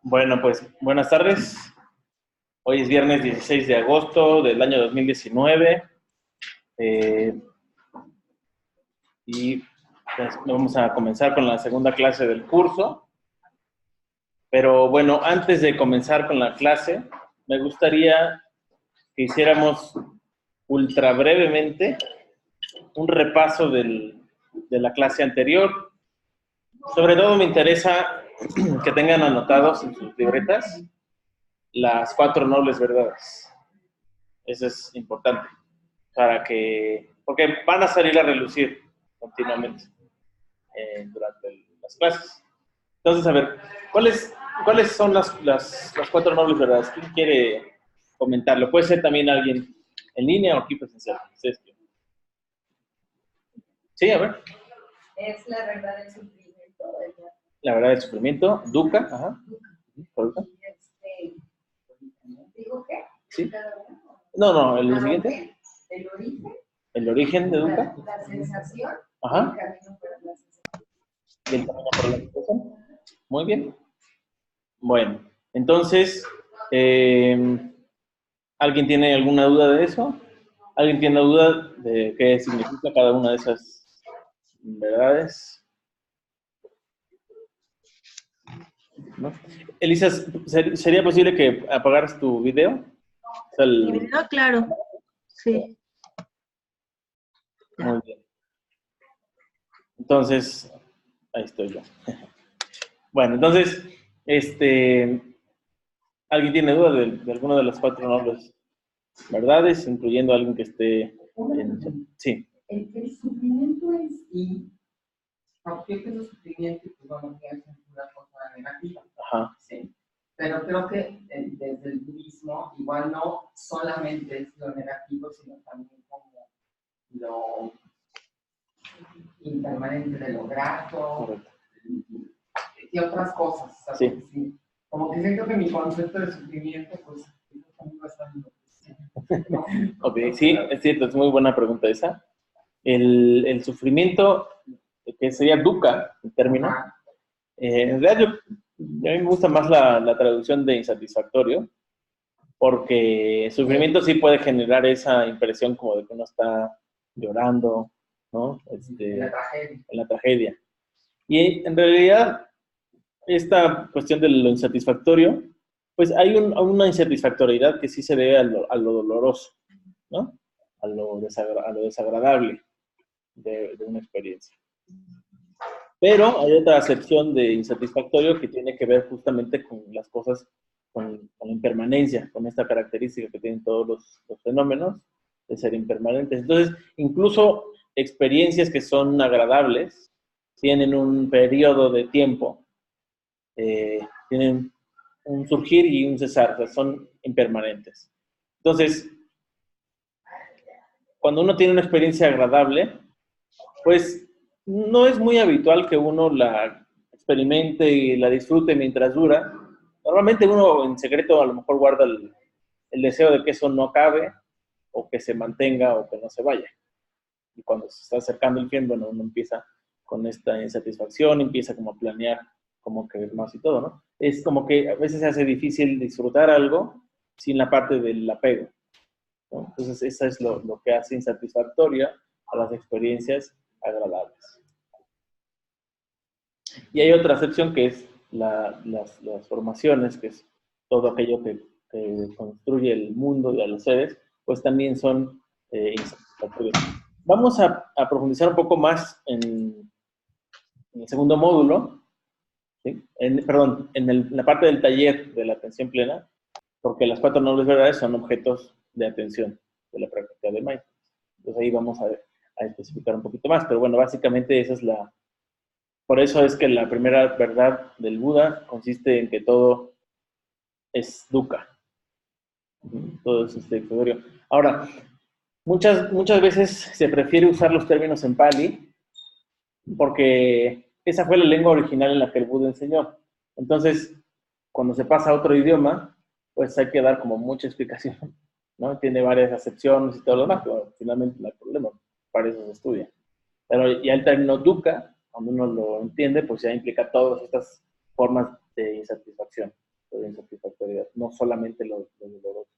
Bueno, pues buenas tardes. Hoy es viernes 16 de agosto del año 2019 y pues, vamos a comenzar con la segunda clase del curso. Pero bueno, antes de comenzar con la clase, me gustaría que hiciéramos ultra brevemente un repaso de la clase anterior. Sobre todo me interesa que tengan anotados en sus libretas las 4 nobles verdades. Eso es importante porque van a salir a relucir continuamente durante las clases. Entonces, a ver, ¿cuáles son las 4 nobles verdades? ¿Quién quiere comentarlo? Puede ser también alguien en línea o aquí presencial. Sí, a ver. Es la verdad del sufrimiento, ¿verdad? La verdad del sufrimiento, Dukkha, ajá. ¿Digo qué? Sí. No, el siguiente. El origen. El origen de Dukkha. La sensación. Ajá. Y el camino para la sensación. Y el camino para la sensación. Muy bien. Bueno, entonces, ¿alguien tiene alguna duda de eso? ¿Alguien tiene duda de qué significa cada una de esas verdades? ¿No? Elisa, ¿sería posible que apagaras tu video? O sea, Mi video, claro. Sí. Muy bien. Entonces, ahí estoy yo. Bueno, entonces, ¿alguien tiene duda de alguna de las 4 nobles verdades, incluyendo a alguien que esté en... Sí. El sufrimiento en sí, aunque es el sufrimiento, pues vamos a hacer una cosa negativa. Ajá. Sí. Pero creo que desde el budismo, igual no solamente es lo negativo, sino también como lo impermanente de lo grato y otras cosas. ¿Sabes? Sí. Sí. Como que siento que mi concepto de sufrimiento, pues, también va a estar ¿no? Ok, sí, es cierto, es muy buena pregunta esa. El sufrimiento, que sería dukkha, el término, en realidad a mí me gusta más la traducción de insatisfactorio, porque el sufrimiento sí puede generar esa impresión como de que uno está llorando, ¿no? En la tragedia. Y en realidad, esta cuestión de lo insatisfactorio, pues hay una insatisfactoriedad que sí se debe a lo doloroso, ¿no? A lo desagradable de una experiencia. Pero hay otra acepción de insatisfactorio que tiene que ver justamente con las cosas, con la impermanencia, con esta característica que tienen todos los fenómenos de ser impermanentes. Entonces, incluso experiencias que son agradables tienen un periodo de tiempo, tienen un surgir y un cesar, o sea, son impermanentes. Entonces, cuando uno tiene una experiencia agradable, pues no es muy habitual que uno la experimente y la disfrute mientras dura. Normalmente uno en secreto a lo mejor guarda el deseo de que eso no acabe o que se mantenga o que no se vaya. Y cuando se está acercando el fin, bueno, uno empieza con esta insatisfacción, empieza como a planear como que más y todo, ¿no? Es como que a veces se hace difícil disfrutar algo sin la parte del apego, ¿no? Entonces, eso es lo que hace insatisfactoria a las experiencias agradables. Y hay otra acepción que es las formaciones, que es todo aquello que construye el mundo y a los seres, pues también son insatisfactorias. Vamos a profundizar un poco más en el segundo módulo, ¿sí? Perdón, en la parte del taller de la atención plena, porque las 4 nobles verdades son objetos de atención de la práctica de mindfulness. Entonces ahí vamos a especificar un poquito más, pero bueno, básicamente esa es por eso es que la primera verdad del Buda consiste en que todo es dukkha. Todo es exterior. Ahora, muchas veces se prefiere usar los términos en Pali porque esa fue la lengua original en la que el Buda enseñó. Entonces, cuando se pasa a otro idioma, pues hay que dar como mucha explicación, ¿no? Tiene varias acepciones y todo lo demás, pero finalmente no hay problema, para eso se estudia. Pero ya el término dukkha, cuando uno lo entiende, pues ya implica todas estas formas de insatisfacción o de insatisfactoriedad, no solamente lo doloroso.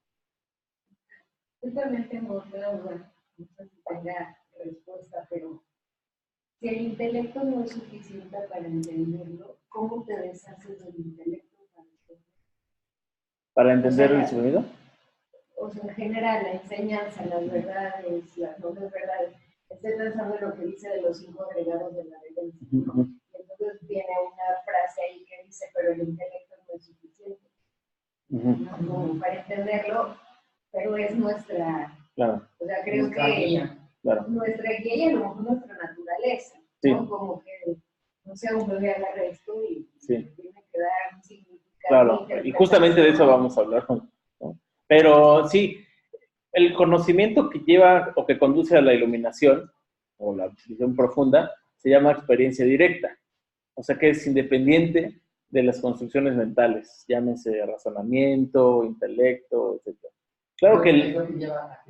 Yo también tengo otra duda, no sé si tenga respuesta, pero si el intelecto no es suficiente para entenderlo, ¿cómo te deshaces del intelecto ¿Para entender O sea, el sonido? O sea, en general, la enseñanza, las verdades, las dobles verdades. Estoy pensando en lo que dice de los 5 agregados de la evidencia, ¿no? Y entonces viene una frase ahí que dice, pero el intelecto no es suficiente, ¿no? Como para entenderlo, pero es nuestra, Claro, o sea, creo Nuestra que guía. claro. nuestra guía y a lo mejor nuestra naturaleza, Sí. ¿no? Como que, no sé, un bebé agarra esto y Sí. tiene que dar un significado. Claro, y justamente de eso vamos a hablar, ¿no? Pero sí, el conocimiento que lleva o que conduce a la iluminación o la visión profunda se llama experiencia directa, o sea que es independiente de las construcciones mentales, llámese razonamiento, intelecto, etc. Claro que Es lo que lleva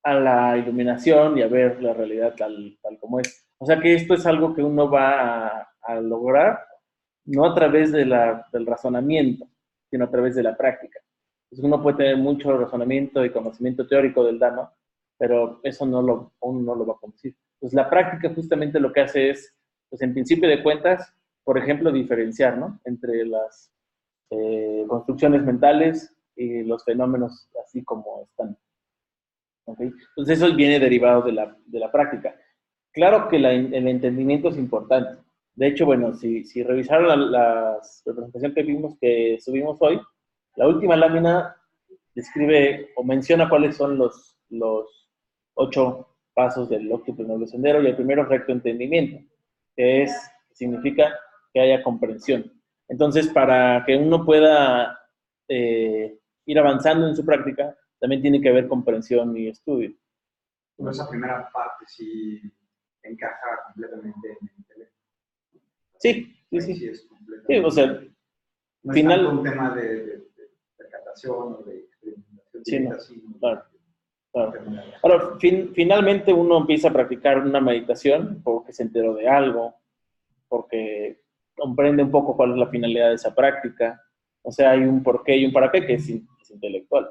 a la iluminación y a ver la realidad tal como es. O sea que esto es algo que uno va a lograr no a través de del razonamiento, sino a través de la práctica. Entonces uno puede tener mucho razonamiento y conocimiento teórico del Dhamma, pero eso uno no lo va a conducir. Pues la práctica justamente lo que hace es, pues en principio de cuentas, por ejemplo, diferenciar, ¿no? Entre las construcciones mentales y los fenómenos así como están. ¿Okay? Entonces eso viene derivado de la práctica. Claro que el entendimiento es importante. De hecho, bueno, si revisaron la representación que vimos, que subimos hoy, la última lámina describe o menciona cuáles son los 8 pasos del óptimo noble sendero, y el primero es recto entendimiento, que significa que haya comprensión. Entonces, para que uno pueda ir avanzando en su práctica, también tiene que haber comprensión y estudio. Pero esa primera parte sí encaja completamente en el intelecto. Sí. Sí, es completamente. Sí, o sea, no es tanto un tema de percatación o de experimentación directa, sino claro. Ahora, finalmente uno empieza a practicar una meditación porque se enteró de algo, porque comprende un poco cuál es la finalidad de esa práctica. O sea, hay un porqué y un para qué que es intelectual,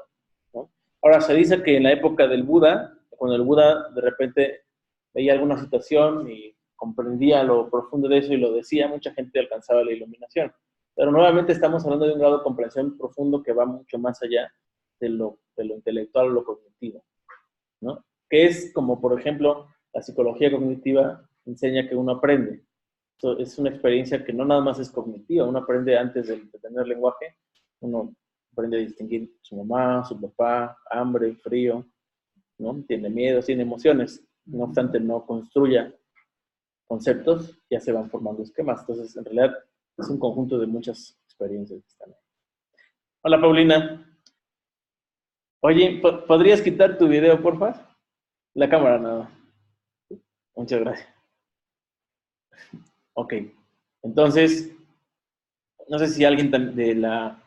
¿no? Ahora, se dice que en la época del Buda, cuando el Buda de repente veía alguna situación y comprendía lo profundo de eso y lo decía, mucha gente alcanzaba la iluminación. Pero nuevamente estamos hablando de un grado de comprensión profundo que va mucho más allá de lo intelectual o lo cognitivo, ¿no? Que es como, por ejemplo, la psicología cognitiva enseña que uno aprende. Es una experiencia que no nada más es cognitiva, uno aprende antes de tener lenguaje, uno aprende a distinguir su mamá, su papá, hambre, frío, ¿no? Tiene miedo, tiene emociones, no obstante no construya conceptos, ya se van formando esquemas. Entonces, en realidad, es un conjunto de muchas experiencias que están ahí. Hola, Paulina. Oye, ¿podrías quitar tu video, porfa? La cámara, nada. Muchas gracias. Ok. Entonces, no sé si alguien de la...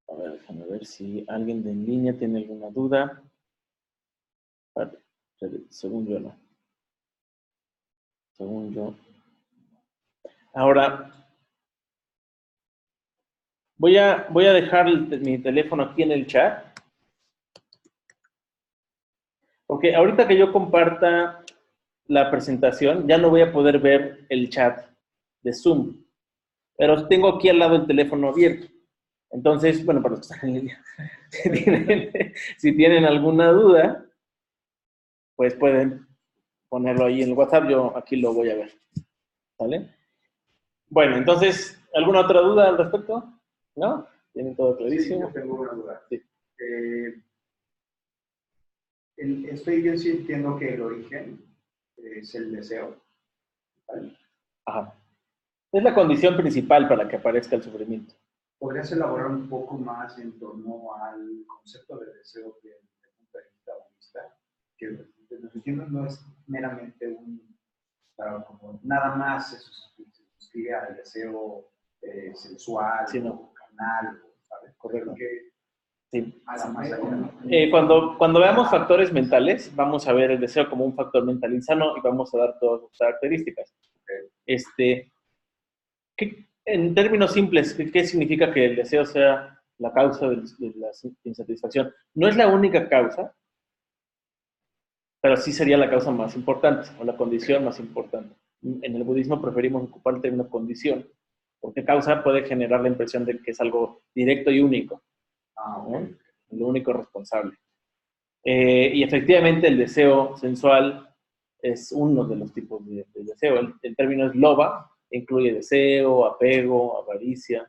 A ver, déjame ver si alguien de en línea tiene alguna duda. Vale, según yo no. Según yo. Ahora, voy a dejar mi teléfono aquí en el chat. Porque ahorita que yo comparta la presentación, ya no voy a poder ver el chat de Zoom. Pero tengo aquí al lado el teléfono abierto. Entonces, bueno, para los que están en línea, si tienen alguna duda, pues pueden ponerlo ahí en el WhatsApp. Yo aquí lo voy a ver. ¿Vale? Bueno, entonces, ¿alguna otra duda al respecto? ¿No? ¿Tienen todo clarísimo? Sí, yo tengo una duda. Sí. Yo sí entiendo que el origen es el deseo, ¿vale? Ajá. Es la condición principal para que aparezca el sufrimiento. ¿Podrías elaborar un poco más en torno al concepto de deseo desde el punto de vista budista? Que desde lo que entiendo no es meramente como nada más se suscribe al deseo sensual, Sí, no. o carnal, ¿sabes? Correcto. Que Sí. más allá. Cuando veamos factores mentales, vamos a ver el deseo como un factor mental insano y vamos a dar todas sus características. En términos simples, ¿qué significa que el deseo sea la causa de la insatisfacción? No es la única causa, pero sí sería la causa más importante, o la condición más importante. En el budismo preferimos ocupar el término condición, porque causa puede generar la impresión de que es algo directo y único, ¿no? Lo único responsable. Y efectivamente el deseo sensual es uno de los tipos de deseo. El término es loba, incluye deseo, apego, avaricia.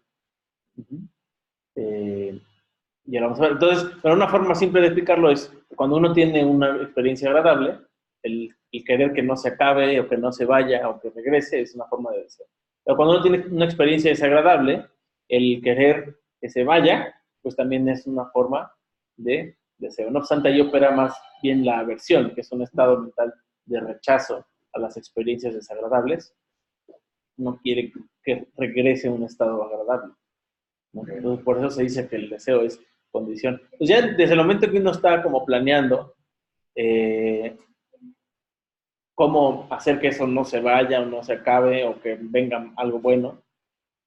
Ya lo vamos a ver. Entonces, pero una forma simple de explicarlo es, cuando uno tiene una experiencia agradable, el querer que no se acabe, o que no se vaya, o que regrese, es una forma de deseo. Pero cuando uno tiene una experiencia desagradable, el querer que se vaya, pues también es una forma de deseo. No obstante, ahí opera más bien la aversión, que es un estado mental de rechazo a las experiencias desagradables. No quiere que regrese a un estado agradable, ¿no? Entonces, por eso se dice que el deseo es condición. Pues ya desde el momento que uno está como planeando cómo hacer que eso no se vaya o no se acabe o que venga algo bueno,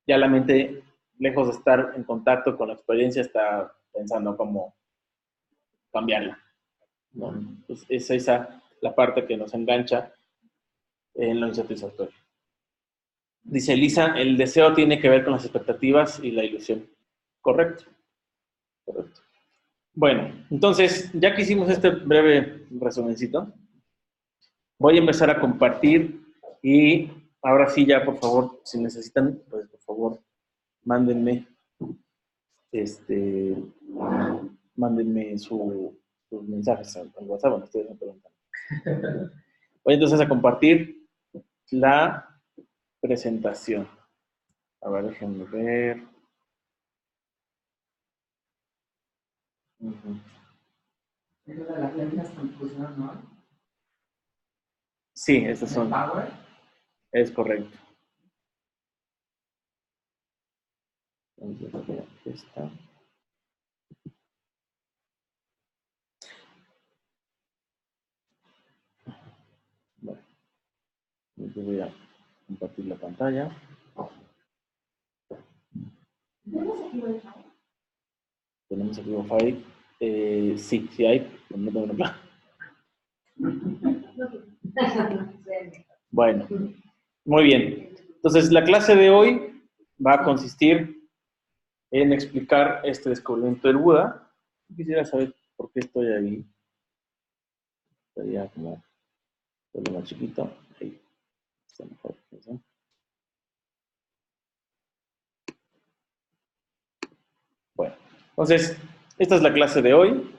ya la mente, lejos de estar en contacto con la experiencia, está pensando cómo cambiarla, ¿no? Pues es esa la parte que nos engancha en lo insatisfactorio. Dice Elisa, el deseo tiene que ver con las expectativas y la ilusión. Correcto. Correcto. Bueno, entonces, ya que hicimos este breve resumencito, voy a empezar a compartir y ahora sí ya, por favor, si necesitan, pues por favor, mándenme sus mensajes al WhatsApp, bueno, ustedes me preguntan. Voy entonces a compartir la presentación. A ver, déjenme ver. Eso de las lentas con fusión, ¿no? Sí, estas son. Power. Es correcto. Entonces, aquí está. Bueno, entonces voy a compartir la pantalla. ¿Tenemos aquí Wi-Fi? Sí hay, pero no tengo una placa. Bueno, muy bien. Entonces, la clase de hoy va a consistir en explicar este descubrimiento del Buda. Quisiera saber por qué estoy ahí. Estaría como más chiquito. Ahí está mejor. ¿Sí? Bueno, entonces, esta es la clase de hoy.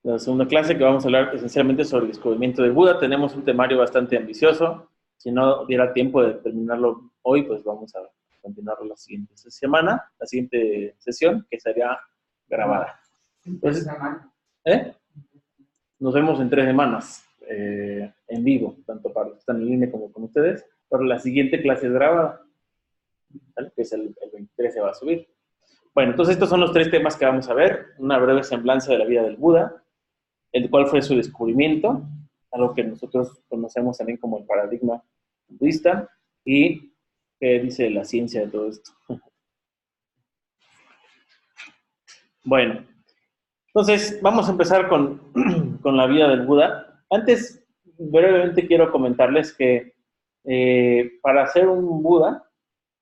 La segunda clase que vamos a hablar esencialmente sobre el descubrimiento del Buda. Tenemos un temario bastante ambicioso. Si no diera tiempo de terminarlo hoy, pues vamos a continuarlo la siguiente semana, la siguiente sesión, que será grabada. Entonces, nos vemos en 3 semanas en vivo, tanto para los que están en línea como con ustedes. Pero la siguiente clase es grabada, ¿vale? Que es el 23 se va a subir. Bueno, entonces estos son los 3 temas que vamos a ver. Una breve semblanza de la vida del Buda, el cual fue su descubrimiento, algo que nosotros conocemos también como el paradigma budista, y qué dice la ciencia de todo esto. Bueno, entonces vamos a empezar con la vida del Buda. Antes, brevemente quiero comentarles que para ser un Buda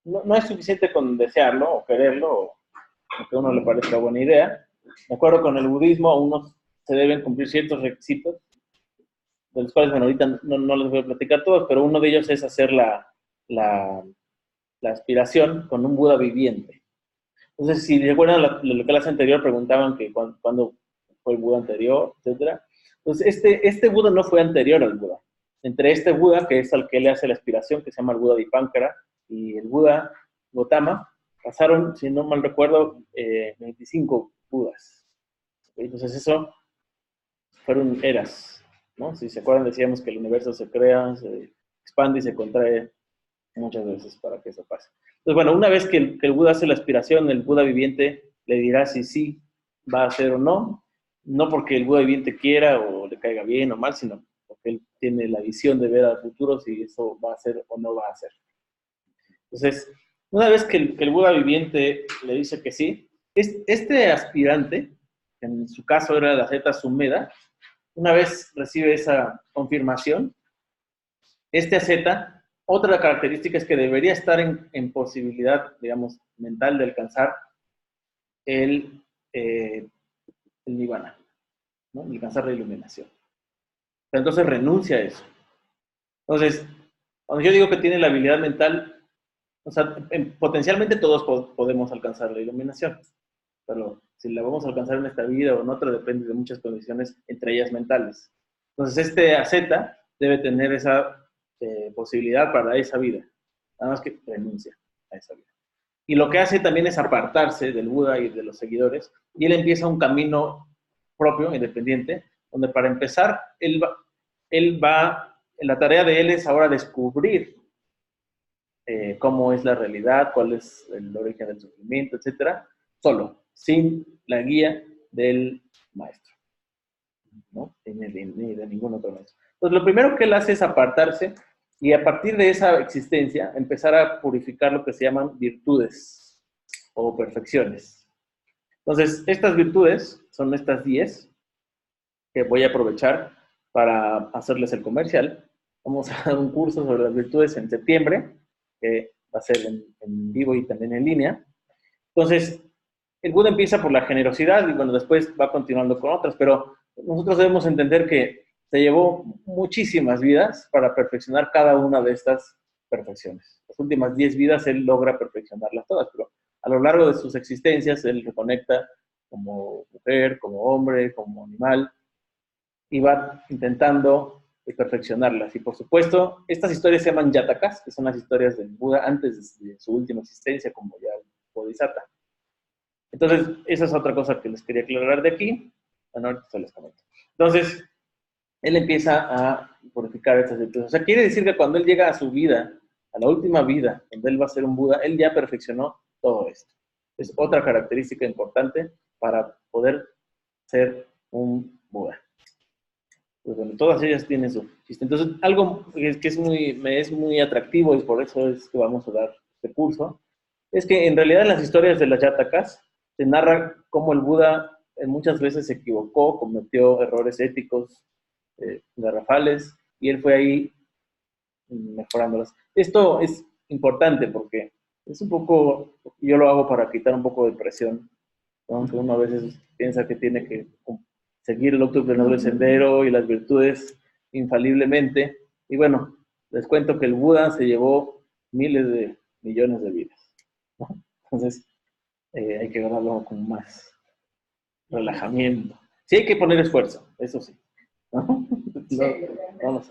no es suficiente con desearlo o quererlo o que a uno le parezca buena idea. De acuerdo con el budismo, a uno se deben cumplir ciertos requisitos, de los cuales, bueno, ahorita no les voy a platicar todos, pero uno de ellos es hacer la aspiración con un Buda viviente. Entonces, si recuerdan la clase anterior, preguntaban que cuándo fue el Buda anterior, etc. Entonces, este Buda no fue anterior al Buda. Entre este Buda, que es al que le hace la aspiración, que se llama el Buda Dipankara, y el Buda Gautama, pasaron, si no mal recuerdo, 25 Budas. Entonces, eso fueron eras, ¿no? Si se acuerdan, decíamos que el universo se crea, se expande y se contrae muchas veces para que eso pase. Entonces, bueno, una vez que el Buda hace la aspiración, el Buda viviente le dirá si sí va a hacer o no, no porque el Buda viviente quiera o le caiga bien o mal, sino porque él tiene la visión de ver al futuro si eso va a hacer o no va a hacer. Entonces, Una vez que el Buda viviente le dice que sí, este aspirante, que en su caso era la Zeta Sumeda, una vez recibe esa confirmación, este asceta, otra característica es que debería estar en posibilidad, digamos, mental de alcanzar el, eh, el nirvana, ¿no? Alcanzar la iluminación. Pero entonces renuncia a eso. Entonces, cuando yo digo que tiene la habilidad mental, o sea, potencialmente todos podemos alcanzar la iluminación, pero si la vamos a alcanzar en esta vida o en otra depende de muchas condiciones, entre ellas mentales. Entonces, este asceta debe tener esa posibilidad para esa vida, nada más que renuncia a esa vida. Y lo que hace también es apartarse del Buda y de los seguidores, y él empieza un camino propio, independiente, donde para empezar, la tarea de él es ahora descubrir cómo es la realidad, cuál es el origen del sufrimiento, etcétera, solo, sin la guía del maestro, ¿no? Ni de ningún otro maestro. Entonces, lo primero que él hace es apartarse y a partir de esa existencia empezar a purificar lo que se llaman virtudes o perfecciones. Entonces, estas virtudes son estas 10 que voy a aprovechar para hacerles el comercial. Vamos a dar un curso sobre las virtudes en septiembre, que va a ser en vivo y también en línea. Entonces, el Buda empieza por la generosidad y bueno, después va continuando con otras, pero nosotros debemos entender que se llevó muchísimas vidas para perfeccionar cada una de estas perfecciones. Las últimas 10 vidas él logra perfeccionarlas todas, pero a lo largo de sus existencias él reconecta como mujer, como hombre, como animal, y va intentando perfeccionarlas. Y por supuesto, estas historias se llaman yatakas, que son las historias del Buda antes de su última existencia como ya bodhisattva. Entonces, esa es otra cosa que les quería aclarar de aquí. Bueno, ahorita se les comento. Entonces, él empieza a purificar estas virtudes. O sea, quiere decir que cuando él llega a su vida, a la última vida, donde él va a ser un Buda, él ya perfeccionó todo esto. Es otra característica importante para poder ser un Buda. Pues bueno, todas ellas tienen su chiste. Entonces, algo que me es muy atractivo y por eso es que vamos a dar este curso, es que en realidad en las historias de las yatakas se narra cómo el Buda muchas veces se equivocó, cometió errores éticos garrafales y él fue ahí mejorándolas. Esto es importante porque es un poco, yo lo hago para quitar un poco de presión, ¿no? Que uno a veces piensa que tiene que seguir el autoplenado sendero y las virtudes infaliblemente. Y bueno, les cuento que el Buda se llevó miles de millones de vidas, ¿no? Entonces, hay que verlo con más relajamiento. Sí hay que poner esfuerzo, eso sí, ¿no? No.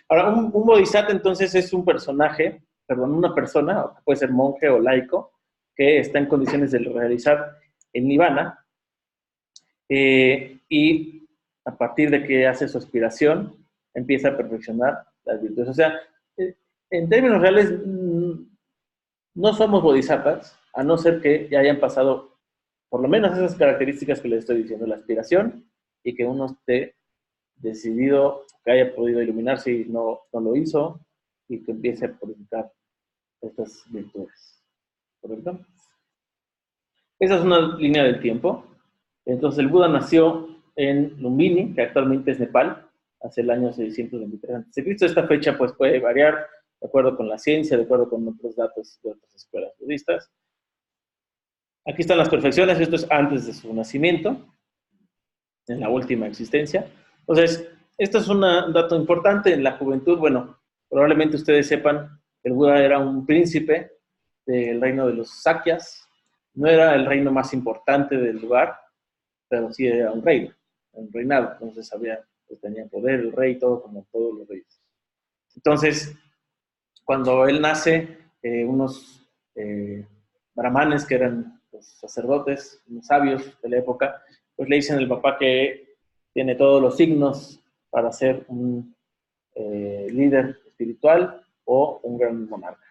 Ahora, un bodhisattva entonces es un personaje, perdón, una persona, puede ser monje o laico, que está en condiciones de realizar el nirvana, y a partir de que hace su aspiración, empieza a perfeccionar las virtudes. O sea, en términos reales, no somos bodhisattvas, a no ser que ya hayan pasado por lo menos esas características que les estoy diciendo, la aspiración y que uno esté decidido, que haya podido iluminarse y no lo hizo, y que empiece a purificar estas virtudes. ¿Correcto? Esa es una línea del tiempo. Entonces, el Buda nació en Lumbini, que actualmente es Nepal, hacia el año 623 a.C. Esta fecha pues, puede variar de acuerdo con la ciencia, de acuerdo con otros datos de otras escuelas budistas. Aquí están las perfecciones, esto es antes de su nacimiento, en la última existencia. Entonces, esto es un dato importante en la juventud. Bueno, probablemente ustedes sepan que el Buda era un príncipe del reino de los Sakyas. No era el reino más importante del lugar, pero sí era un reino, un reinado. Entonces pues tenía poder el rey, todo como todos los reyes. Entonces, cuando él nace, unos brahmanes que eran los sacerdotes, unos sabios de la época, pues le dicen al papá que tiene todos los signos para ser un líder espiritual o un gran monarca.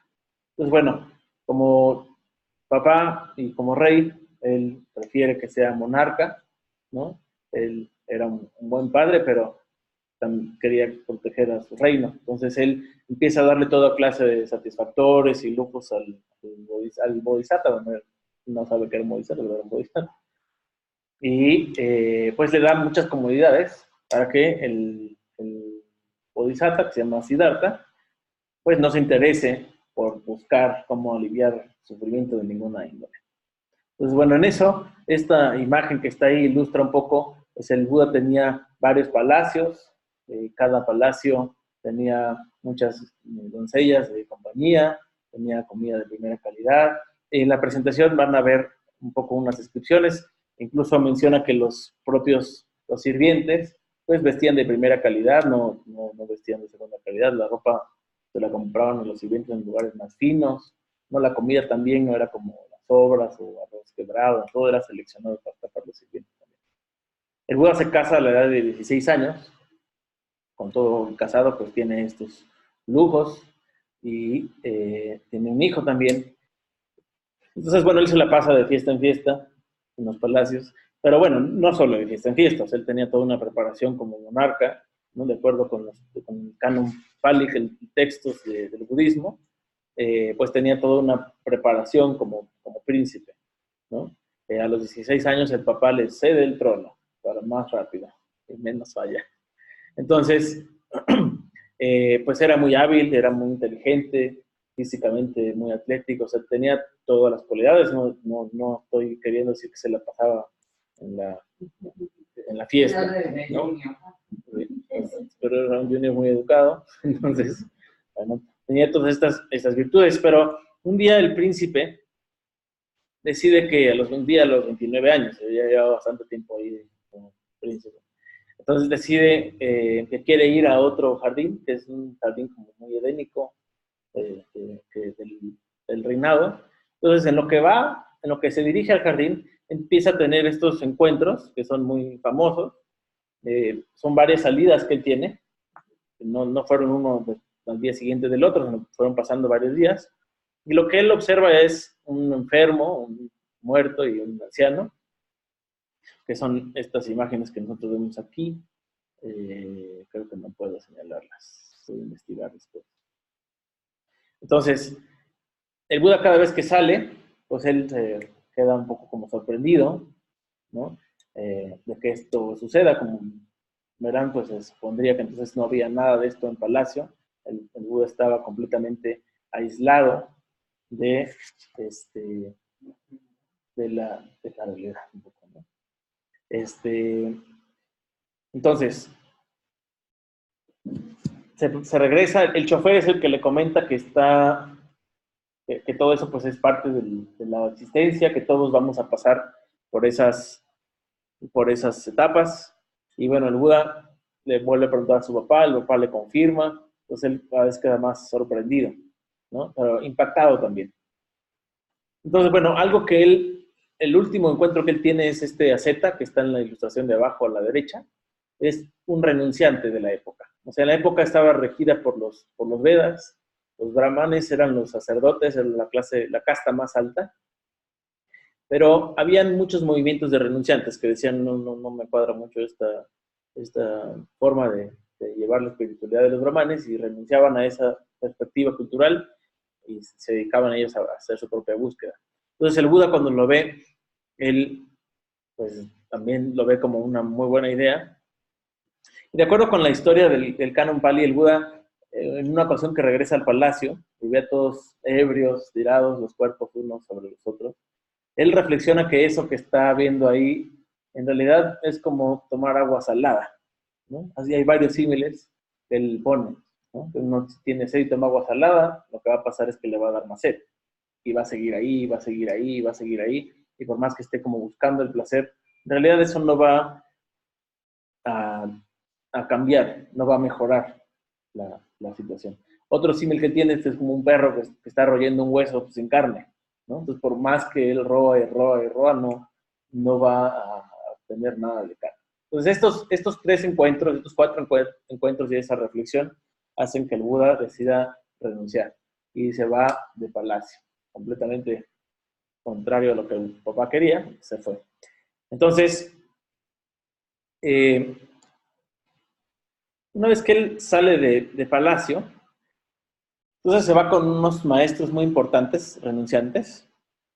Entonces, bueno, como papá y como rey, él prefiere que sea monarca, ¿no? Él era un buen padre, pero quería proteger a su reino. Entonces él empieza a darle toda clase de satisfactores y lujos al bodhisattva. No sabe qué era un bodhisattva, pero era un bodhisattva. Y pues le da muchas comodidades para que el bodhisattva, que se llama Siddhartha, pues no se interese por buscar cómo aliviar el sufrimiento de ninguna índole. Entonces, bueno, en eso, esta imagen que está ahí ilustra un poco, pues el Buda tenía varios palacios, cada palacio tenía muchas doncellas de compañía, tenía comida de primera calidad. En la presentación van a ver un poco unas descripciones, incluso menciona que los sirvientes, pues vestían de primera calidad, no vestían de segunda calidad, la ropa se la compraban los sirvientes en lugares más finos, no, la comida también no era como las sobras o arroz quebrado, todo era seleccionado para los sirvientes también. El Buda se casa a la edad de 16 años, con todo casado, pues tiene estos lujos y tiene un hijo también. Entonces, bueno, él se la pasa de fiesta en fiesta en los palacios, pero bueno, no solo de fiesta en fiesta, o sea, él tenía toda una preparación como monarca, ¿no? De acuerdo con el canon Pali, el textos del budismo, pues tenía toda una preparación como príncipe, ¿no? A los 16 años el papá le cede el trono para más rápido y menos falla. Entonces, pues era muy hábil, era muy inteligente, físicamente muy atlético, o sea, tenía todas las cualidades, no estoy queriendo decir que se la pasaba en la fiesta, ¿no? Pero era un junior muy educado, entonces, bueno, tenía todas estas virtudes, pero un día el príncipe decide que a los 29 años, ya lleva bastante tiempo ahí como príncipe, entonces decide que quiere ir a otro jardín, que es un jardín como muy edénico del reinado. Entonces, en lo que se dirige al jardín, empieza a tener estos encuentros que son muy famosos. Son varias salidas que él tiene, no fueron uno al día siguiente del otro, sino fueron pasando varios días. Y lo que él observa es un enfermo, un muerto y un anciano, que son estas imágenes que nosotros vemos aquí. Creo que no puedo señalarlas, voy a investigar después. Entonces, el Buda cada vez que sale, pues él se queda un poco como sorprendido, ¿no? De que esto suceda. Como verán, pues se supondría que entonces no había nada de esto en palacio. El Buda estaba completamente aislado de la realidad un poco, ¿no? Entonces, se regresa, el chofer es el que le comenta que todo eso pues es parte de la existencia, que todos vamos a pasar por esas etapas. Y bueno, el Buda le vuelve a preguntar a su papá, el papá le confirma, entonces él cada vez queda más sorprendido, ¿no? Pero impactado también. Entonces, bueno, algo que el último encuentro que él tiene es este asceta, que está en la ilustración de abajo a la derecha, es un renunciante de la época. O sea, la época estaba regida por los Vedas, los brahmanes eran los sacerdotes, eran la casta más alta, pero habían muchos movimientos de renunciantes que decían, no me cuadra mucho esta forma de llevar la espiritualidad de los brahmanes, y renunciaban a esa perspectiva cultural y se dedicaban ellos a hacer su propia búsqueda. Entonces el Buda, cuando lo ve, él pues también lo ve como una muy buena idea. Y de acuerdo con la historia del canon Pali, el Buda, en una ocasión que regresa al palacio y ve a todos ebrios, tirados, los cuerpos unos sobre los otros, él reflexiona que eso que está viendo ahí en realidad es como tomar agua salada, ¿no? Así hay varios símiles que él pone, ¿no? Uno tiene sed y toma agua salada, lo que va a pasar es que le va a dar más sed. Y va a seguir ahí, va a seguir ahí, va a seguir ahí. Y por más que esté como buscando el placer, en realidad eso no va a cambiar, no va a mejorar la situación. Otro símil que tiene es como un perro que está royendo un hueso sin carne, ¿no? Entonces, por más que él roa y roa y roa, no va a tener nada de carne. Entonces, estos 3 encuentros, estos 4 encuentros y esa reflexión hacen que el Buda decida renunciar y se va de palacio, completamente contrario a lo que el papá quería, se fue. Entonces, Una vez que él sale de palacio, entonces se va con unos maestros muy importantes, renunciantes,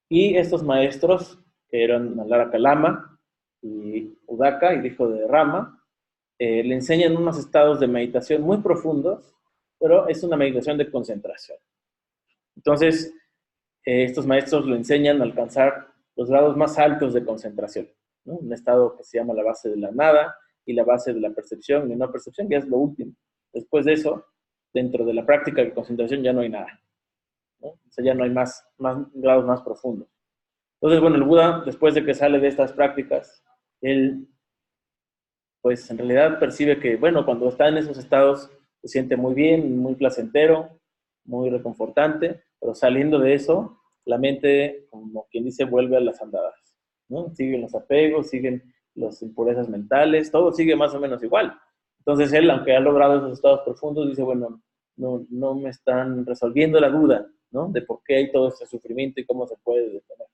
y estos maestros, que eran Malara Kalama y Udaka, el hijo de Rama, le enseñan unos estados de meditación muy profundos, pero es una meditación de concentración. Entonces, estos maestros le enseñan a alcanzar los grados más altos de concentración, ¿no? Un estado que se llama la base de la nada y la base de la percepción y no percepción, que es lo último. Después de eso, dentro de la práctica de concentración ya no hay nada, ¿no? O sea, ya no hay más grados más profundos. Entonces, bueno, el Buda, después de que sale de estas prácticas, él, pues en realidad percibe que, bueno, cuando está en esos estados se siente muy bien, muy placentero, muy reconfortante, pero saliendo de eso, la mente, como quien dice, vuelve a las andadas, ¿no? Siguen los apegos, siguen las impurezas mentales, todo sigue más o menos igual. Entonces él, aunque ha logrado esos estados profundos, dice, bueno, no me están resolviendo la duda, ¿no? De por qué hay todo este sufrimiento y cómo se puede detener.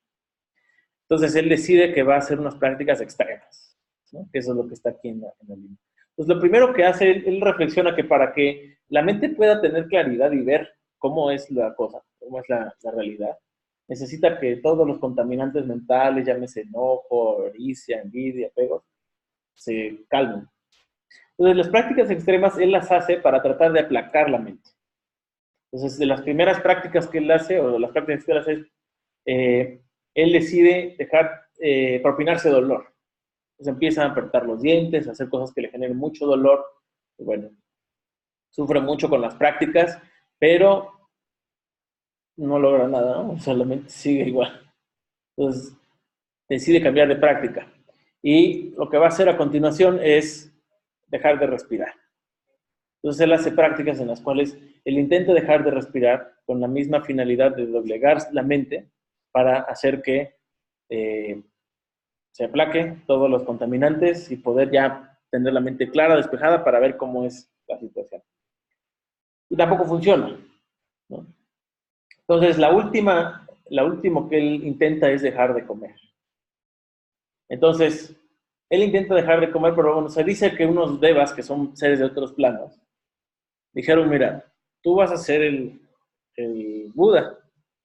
Entonces él decide que va a hacer unas prácticas extremas, ¿no? Que eso es lo que está aquí en la línea. Entonces lo primero que hace, él reflexiona que para que la mente pueda tener claridad y ver cómo es la cosa, cómo es la realidad, necesita que todos los contaminantes mentales, llámese enojo, avaricia, envidia, apegos, se calmen. Entonces las prácticas extremas él las hace para tratar de aplacar la mente. Entonces de las primeras prácticas que él hace, o de las prácticas que él hace, él decide propinarse dolor. Entonces empieza a apretar los dientes, a hacer cosas que le generen mucho dolor. Y bueno, sufre mucho con las prácticas, pero no logra nada, ¿no? Solamente sigue igual. Entonces decide cambiar de práctica. Y lo que va a hacer a continuación es dejar de respirar. Entonces él hace prácticas en las cuales él intenta dejar de respirar con la misma finalidad de doblegar la mente para hacer que se aplaque todos los contaminantes y poder ya tener la mente clara, despejada para ver cómo es la situación. Y tampoco funciona, ¿no? Entonces, lo último que él intenta es dejar de comer. Entonces, él intenta dejar de comer, pero bueno, se dice que unos devas, que son seres de otros planos, dijeron, mira, tú vas a ser el Buda,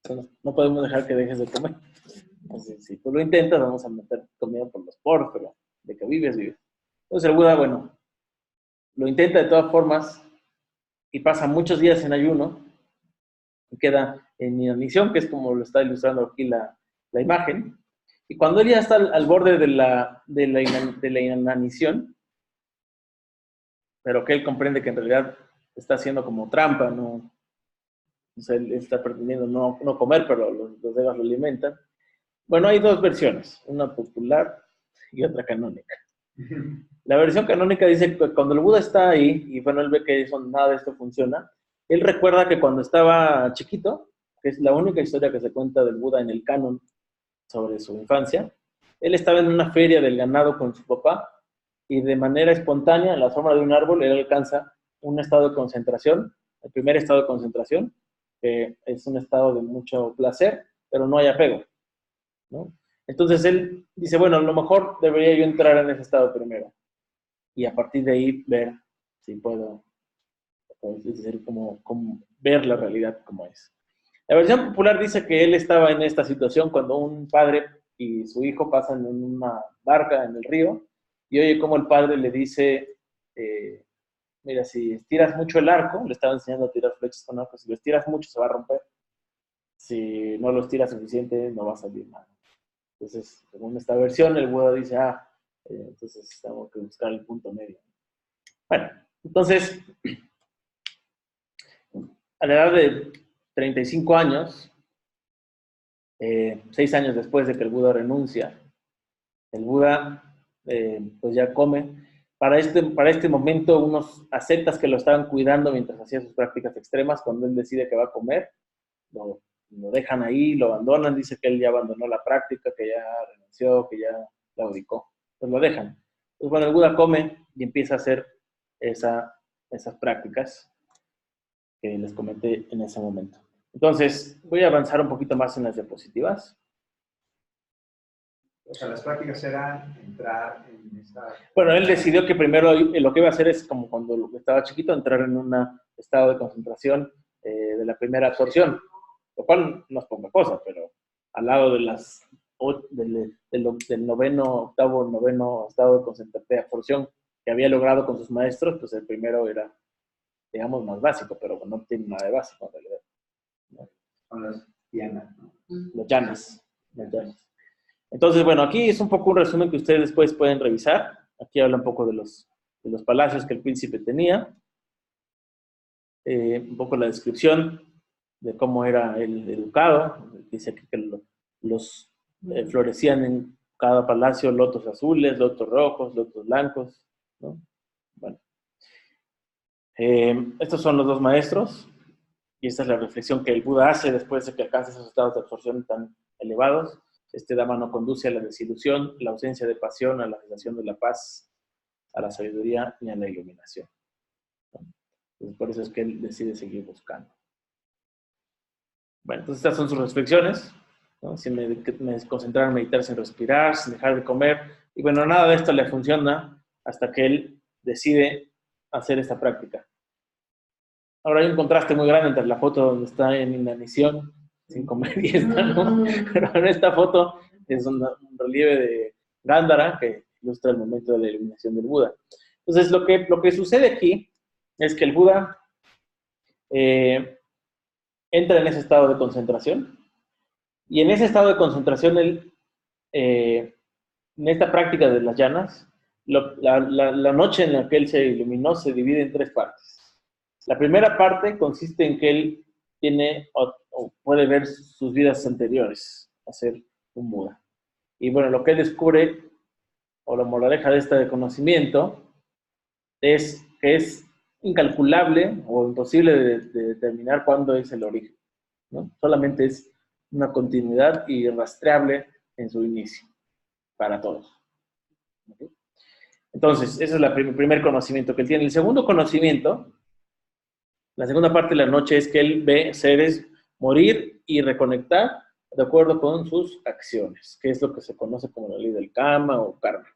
entonces no podemos dejar que dejes de comer. Entonces, si tú lo intentas, vamos a meter comida por los poros, pero de que vives, vives. Entonces el Buda, bueno, lo intenta de todas formas y pasa muchos días en ayuno y queda en inanición, que es como lo está ilustrando aquí la imagen. Y cuando él ya está al borde de la inanición, pero que él comprende que en realidad está haciendo como trampa, ¿no? O sea, él está pretendiendo no comer, pero los devas lo alimentan. Bueno, hay dos versiones, una popular y otra canónica. La versión canónica dice que cuando el Buda está ahí, y bueno, él ve que nada de esto funciona, él recuerda que cuando estaba chiquito, que es la única historia que se cuenta del Buda en el canon sobre su infancia, él estaba en una feria del ganado con su papá, y de manera espontánea, en la sombra de un árbol, él alcanza un estado de concentración, el primer estado de concentración, que es un estado de mucho placer, pero no hay apego, ¿no? Entonces él dice, bueno, a lo mejor debería yo entrar en ese estado primero y a partir de ahí ver si puedo, es decir, como ver la realidad como es. La versión popular dice que él estaba en esta situación cuando un padre y su hijo pasan en una barca en el río y oye cómo el padre le dice, mira, si estiras mucho el arco, le estaba enseñando a tirar flechas con arco, si lo estiras mucho se va a romper, si no lo estiras suficiente no va a salir nada. Entonces, según esta versión, el Buda dice, entonces tengo que buscar el punto medio. Bueno, entonces, a la edad de 35 años, 6 años después de que el Buda renuncia, el Buda pues ya come. Para este momento, unos ascetas que lo estaban cuidando mientras hacía sus prácticas extremas, cuando él decide que va a comer, lo dejan ahí, lo abandonan, dice que él ya abandonó la práctica, que ya renunció, que ya la dedicó. Pues lo dejan. Pues bueno, el Buda come y empieza a hacer esas prácticas que les comenté en ese momento. Entonces, voy a avanzar un poquito más en las diapositivas. O sea, las prácticas eran entrar en esa... Bueno, él decidió que primero lo que iba a hacer es, como cuando estaba chiquito, entrar en un estado de concentración de la primera absorción, lo cual no es poca cosa, pero al lado de del octavo, noveno estado de absorción que había logrado con sus maestros, pues el primero era, digamos, más básico, pero no tiene nada de básico en realidad, ¿no? Con las dianas, ¿no? Los llanas. Entonces, bueno, aquí es un poco un resumen que ustedes después pueden revisar. Aquí habla un poco de los palacios que el príncipe tenía. Un poco la descripción de cómo era el educado. Dice aquí que florecían en cada palacio lotos azules, lotos rojos, lotos blancos, ¿no? Bueno. Estos son los dos maestros. Y esta es la reflexión que el Buda hace después de que alcanza esos estados de absorción tan elevados. Este Dhamma no conduce a la desilusión, la ausencia de pasión, a la sensación de la paz, a la sabiduría ni a la iluminación. Entonces, por eso es que él decide seguir buscando. Bueno, entonces estas son sus reflexiones, ¿no? Sin concentrar en meditar, sin respirar, sin dejar de comer. Y bueno, nada de esto le funciona hasta que él decide hacer esta práctica. Ahora hay un contraste muy grande entre la foto donde está en inanición, sin comer, y esta, ¿no? Pero en esta foto es un relieve de Gandhara que ilustra el momento de la iluminación del Buda. Entonces, lo que sucede aquí es que el Buda entra en ese estado de concentración, y en ese estado de concentración, en esta práctica de las llanas, la noche en la que él se iluminó se divide en 3 partes. La primera parte consiste en que él tiene o puede ver sus vidas anteriores a ser un Buda. Y bueno, lo que él descubre, o la moraleja de este conocimiento, es que es incalculable o imposible de determinar cuándo es el origen, ¿no? Solamente es una continuidad irrastreable en su inicio, para todos. ¿Okay? Entonces, ese es el primer conocimiento que él tiene. El segundo conocimiento, la segunda parte de la noche, es que él ve seres morir y reconectar de acuerdo con sus acciones, que es lo que se conoce como la ley del karma o karma.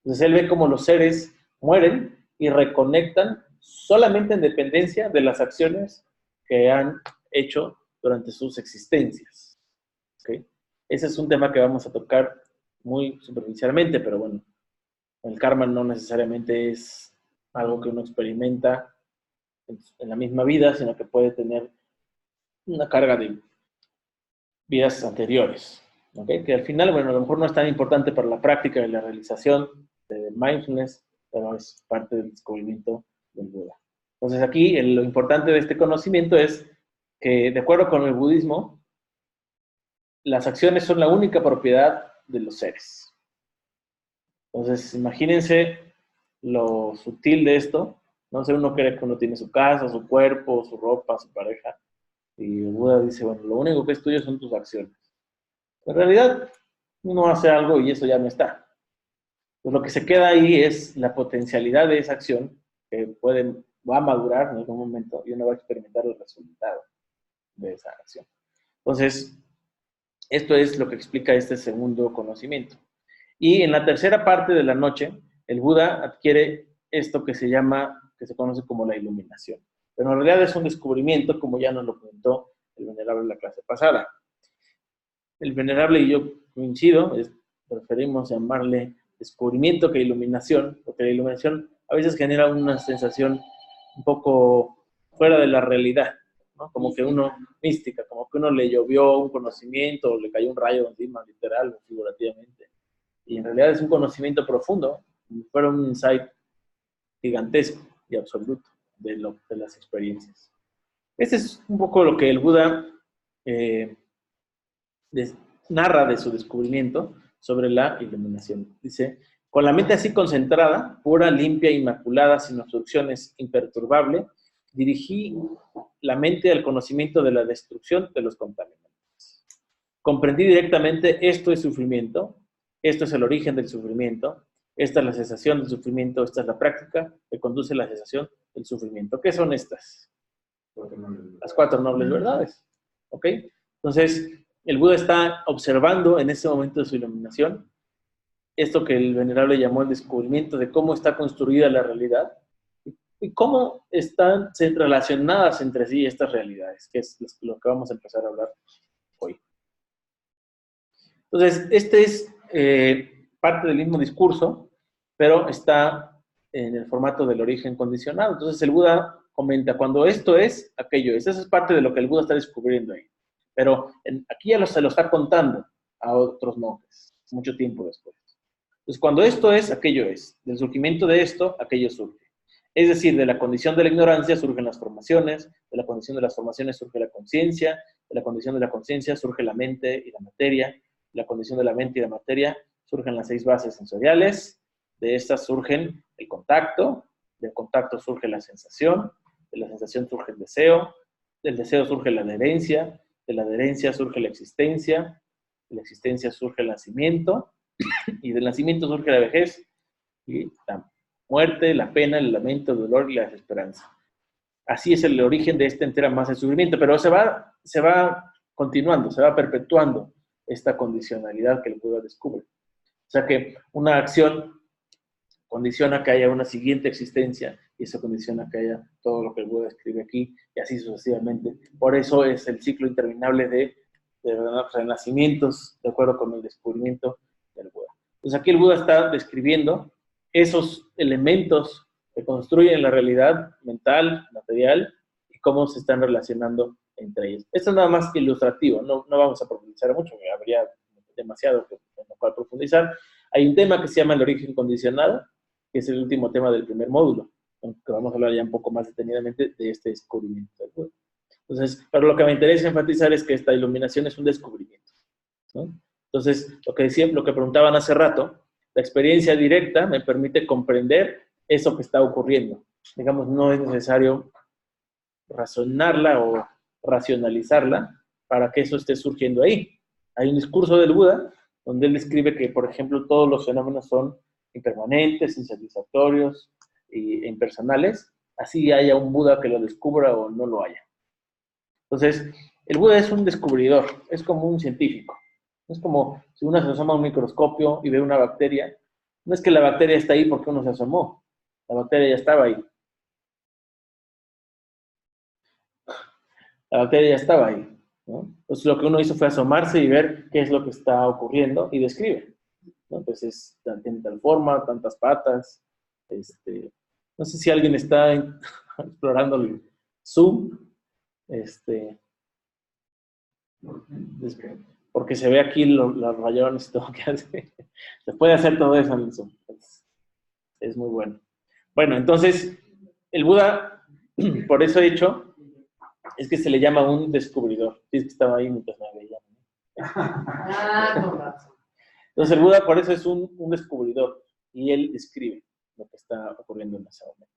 Entonces él ve cómo los seres mueren y reconectan solamente en dependencia de las acciones que han hecho durante sus existencias. ¿Okay? Ese es un tema que vamos a tocar muy superficialmente, pero bueno, el karma no necesariamente es algo que uno experimenta en la misma vida, sino que puede tener una carga de vidas anteriores, ¿okay? Que al final, bueno, a lo mejor no es tan importante para la práctica de la realización de mindfulness, pero es parte del descubrimiento del Buda. Entonces aquí lo importante de este conocimiento es que, de acuerdo con el budismo, las acciones son la única propiedad de los seres. Entonces, imagínense lo sutil de esto. No sé, uno cree que uno tiene su casa, su cuerpo, su ropa, su pareja. Y el Buda dice, bueno, lo único que es tuyo son tus acciones. En realidad, uno hace algo y eso ya no está. Pues lo que se queda ahí es la potencialidad de esa acción que va a madurar en algún momento y uno va a experimentar el resultado de esa acción. Entonces, esto es lo que explica este segundo conocimiento. Y en la tercera parte de la noche, el Buda adquiere esto que se conoce como la iluminación. Pero en realidad es un descubrimiento, como ya nos lo comentó el Venerable en la clase pasada. El Venerable y yo coincido, preferimos llamarle descubrimiento que iluminación, porque la iluminación a veces genera una sensación un poco fuera de la realidad, ¿no? Como que uno, mística, como que uno le llovió un conocimiento o le cayó un rayo encima, literal o figurativamente. Y en realidad es un conocimiento profundo, como si fuera un insight gigantesco y absoluto de las experiencias. Este es un poco lo que el Buda narra de su descubrimiento sobre la iluminación. Dice, con la mente así concentrada, pura, limpia, inmaculada, sin obstrucciones, imperturbable, dirigí la mente al conocimiento de la destrucción de los contaminantes. Comprendí directamente esto es sufrimiento, esto es el origen del sufrimiento, esta es la cesación del sufrimiento, esta es la práctica que conduce a la cesación del sufrimiento. ¿Qué son estas? Las 4 nobles verdades. ¿Ok? Entonces, el Buda está observando en ese momento de su iluminación esto que el venerable llamó el descubrimiento de cómo está construida la realidad y cómo están relacionadas entre sí estas realidades, que es lo que vamos a empezar a hablar hoy. Entonces, este es parte del mismo discurso, pero está en el formato del origen condicionado. Entonces, el Buda comenta, cuando esto es, aquello es. Esa es parte de lo que el Buda está descubriendo ahí. Pero aquí ya se lo está contando a otros monjes, mucho tiempo después. Entonces, cuando esto es, aquello es. Del surgimiento de esto, aquello surge. Es decir, de la condición de la ignorancia surgen las formaciones, de la condición de las formaciones surge la conciencia, de la condición de la conciencia surge la mente y la materia, de la condición de la mente y la materia surgen las 6 bases sensoriales, de estas surgen el contacto, del contacto surge la sensación, de la sensación surge el deseo, del deseo surge la adherencia, de la adherencia surge la existencia, de la existencia surge el nacimiento, y del nacimiento surge la vejez, y la muerte, la pena, el lamento, el dolor y la desesperanza. Así es el origen de esta entera masa de sufrimiento, pero se va continuando, se va perpetuando esta condicionalidad que el Buda descubre. O sea que una acción condiciona que haya una siguiente existencia y eso condiciona que haya todo lo que el Buda escribe aquí y así sucesivamente. Por eso es el ciclo interminable de renacimientos de acuerdo con el descubrimiento del Buda. Entonces aquí el Buda está describiendo esos elementos que construyen la realidad mental, material y cómo se están relacionando entre ellos. Esto es nada más ilustrativo, no vamos a profundizar mucho, habría demasiado en lo cual profundizar. Hay un tema que se llama el origen condicionado, que es el último tema del primer módulo, aunque vamos a hablar ya un poco más detenidamente de este descubrimiento del Buda. Entonces, pero lo que me interesa enfatizar es que esta iluminación es un descubrimiento, ¿no? Entonces, lo que preguntaban hace rato, la experiencia directa me permite comprender eso que está ocurriendo. Digamos, no es necesario razonarla o racionalizarla para que eso esté surgiendo ahí. Hay un discurso del Buda donde él describe que, por ejemplo, todos los fenómenos son impermanentes, insatisfactorios e impersonales. Así haya un Buda que lo descubra o no lo haya. Entonces, el Buda es un descubridor, es como un científico. Es como si uno se asoma a un microscopio y ve una bacteria. No es que la bacteria está ahí porque uno se asomó. La bacteria ya estaba ahí. La bacteria ya estaba ahí, ¿no? Entonces, lo que uno hizo fue asomarse y ver qué es lo que está ocurriendo y describe, ¿no? Entonces, tiene tal forma, tantas patas. No sé si alguien está explorando el Zoom. Porque se ve aquí los rayones y todo que hace. Se puede hacer todo eso en el Zoom. Es muy bueno. Bueno, entonces, el Buda, por eso he dicho, es que se le llama un descubridor. Sí, es que estaba ahí mientras me veía. Entonces, el Buda por eso es un descubridor. Y él describe lo que está ocurriendo en ese momento.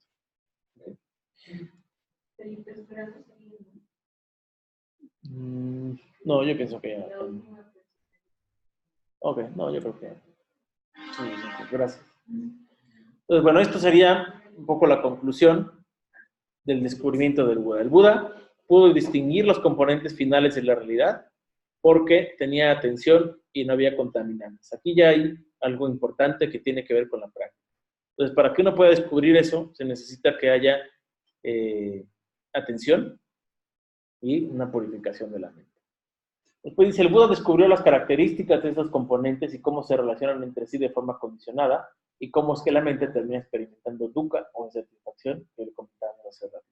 No, yo pienso que ya. Ok, no, yo creo que sí, gracias. Entonces, bueno, esto sería un poco la conclusión del descubrimiento del Buda. El Buda pudo distinguir los componentes finales de la realidad porque tenía atención y no había contaminantes. Aquí ya hay algo importante que tiene que ver con la práctica. Entonces, para que uno pueda descubrir eso, se necesita que haya atención y una purificación de la mente. Después dice, el Buda descubrió las características de esos componentes y cómo se relacionan entre sí de forma condicionada y cómo es que la mente termina experimentando dukkha o insatisfacción, que le comentábamos hace rato.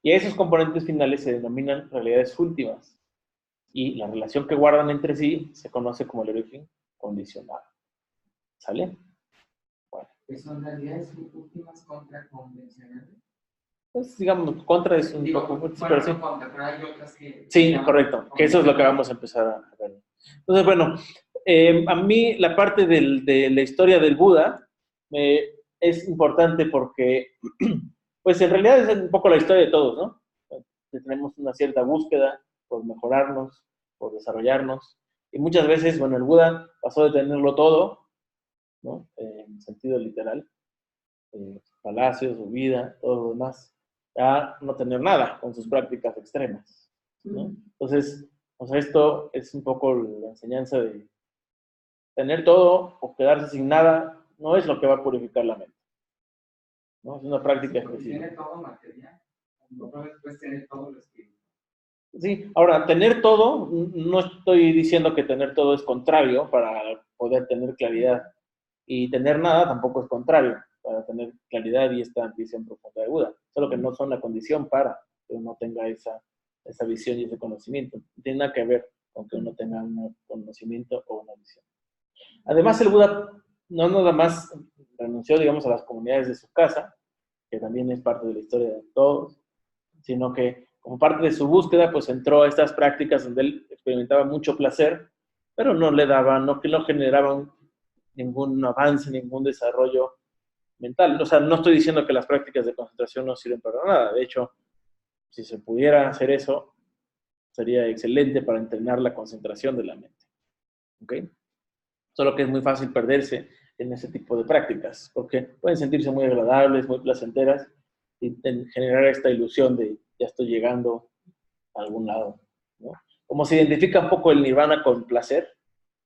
Y a esos componentes finales se denominan realidades últimas y la relación que guardan entre sí se conoce como el origen condicionado. ¿Sale? Bueno. ¿Son realidades últimas contra convencionales? Pues, digamos, contra es un poco... Bueno, pero sí. contra, pero hay otras que... Sí, correcto, que eso es lo que vamos a empezar a ver. Entonces, bueno, a mí la parte de la historia del Buda es importante porque, pues en realidad es un poco la historia de todos, ¿no? Tenemos una cierta búsqueda por mejorarnos, por desarrollarnos, y muchas veces, bueno, el Buda pasó de tenerlo todo, ¿no? En sentido literal, palacios, su vida, todo lo demás, a no tener nada con sus prácticas extremas, ¿no? Entonces, O sea, esto es un poco la enseñanza de tener todo o quedarse sin nada, no es lo que va a purificar la mente, ¿no? Es una práctica Porque específica. tiene todo material. Luego después tiene todo lo espiritual. Sí, ahora, tener todo, no estoy diciendo que tener todo es contrario para poder tener claridad. Y tener nada tampoco es contrario para tener claridad y esta visión profunda de Buda. Solo que no son la condición para que uno tenga esa visión y ese conocimiento. No tiene nada que ver con que uno tenga un conocimiento o una visión. Además, el Buda no nada más renunció, digamos, a las comunidades de su casa, que también es parte de la historia de todos, sino que como parte de su búsqueda, pues entró a estas prácticas donde él experimentaba mucho placer, pero no le daban, no generaban ningún avance, ningún desarrollo mental. O sea, no estoy diciendo que las prácticas de concentración no sirven para nada. De hecho, si se pudiera hacer eso, sería excelente para entrenar la concentración de la mente. ¿Ok? Solo que es muy fácil perderse en ese tipo de prácticas, porque pueden sentirse muy agradables, muy placenteras, y generar esta ilusión de ya estoy llegando a algún lado, ¿no? Como se identifica un poco el nirvana con placer,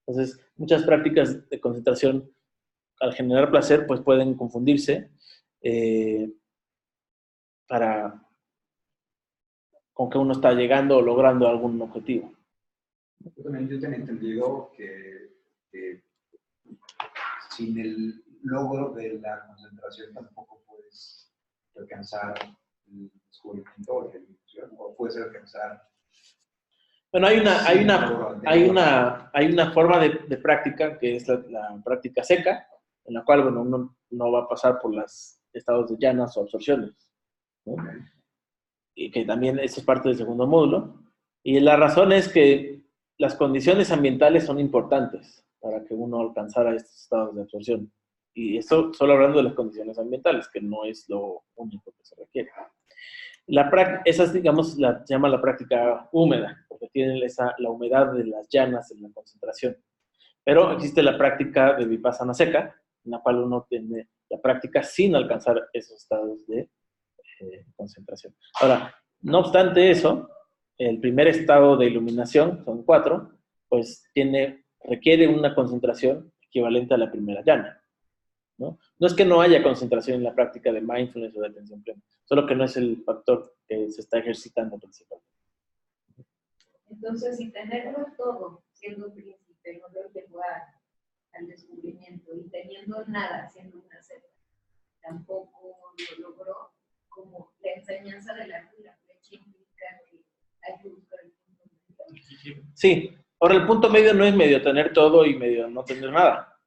entonces muchas prácticas de concentración al generar placer pues pueden confundirse con que uno está llegando o logrando algún objetivo. Yo tenía entendido que sin el logro de la concentración tampoco puedes alcanzar el descubrimiento o la ilusión, o puedes alcanzar. Bueno, hay una forma de práctica que es la práctica seca, en la cual, bueno, uno no va a pasar por los estados de llanas o absorciones, ¿no? Y que también eso es parte del segundo módulo. Y la razón es que las condiciones ambientales son importantes para que uno alcanzara estos estados de absorción. Y esto solo hablando de las condiciones ambientales, que no es lo único que se requiere. Esa, digamos, se llama la práctica húmeda, porque tienen la humedad de las llanas en la concentración. Pero existe la práctica de vipassana seca, en la cual uno tiene la práctica sin alcanzar esos estados de concentración. Ahora, no obstante eso, el primer estado de iluminación, son 4, pues requiere una concentración equivalente a la primera llana, ¿no? No es que no haya concentración en la práctica de mindfulness o de atención plena, solo que no es el factor que se está ejercitando principalmente. Entonces, si tenerlo todo, siendo príncipe, no lo llevó al descubrimiento, y teniendo nada, siendo una secta, tampoco lo logró, como la enseñanza de la flecha implica que hay que buscar el punto medio. Sí, ahora el punto medio no es medio tener todo y medio no tener nada.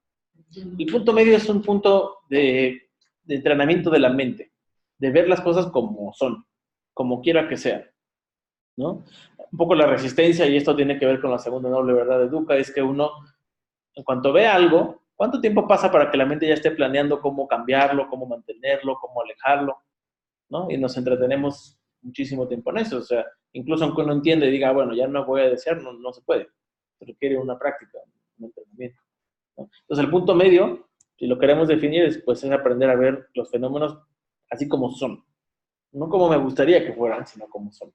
El punto medio es un punto de entrenamiento de la mente, de ver las cosas como son, como quiera que sean, ¿no? Un poco la resistencia, y esto tiene que ver con la segunda noble verdad de Dukkha, es que uno, en cuanto ve algo, ¿cuánto tiempo pasa para que la mente ya esté planeando cómo cambiarlo, cómo mantenerlo, cómo alejarlo, ¿no? Y nos entretenemos muchísimo tiempo en eso. O sea, incluso aunque uno entiende y diga, bueno, ya no voy a desear, no se puede. Se requiere una práctica, un entrenamiento, ¿no? Entonces, el punto medio, si lo queremos definir, pues es aprender a ver los fenómenos así como son. No como me gustaría que fueran, sino como son,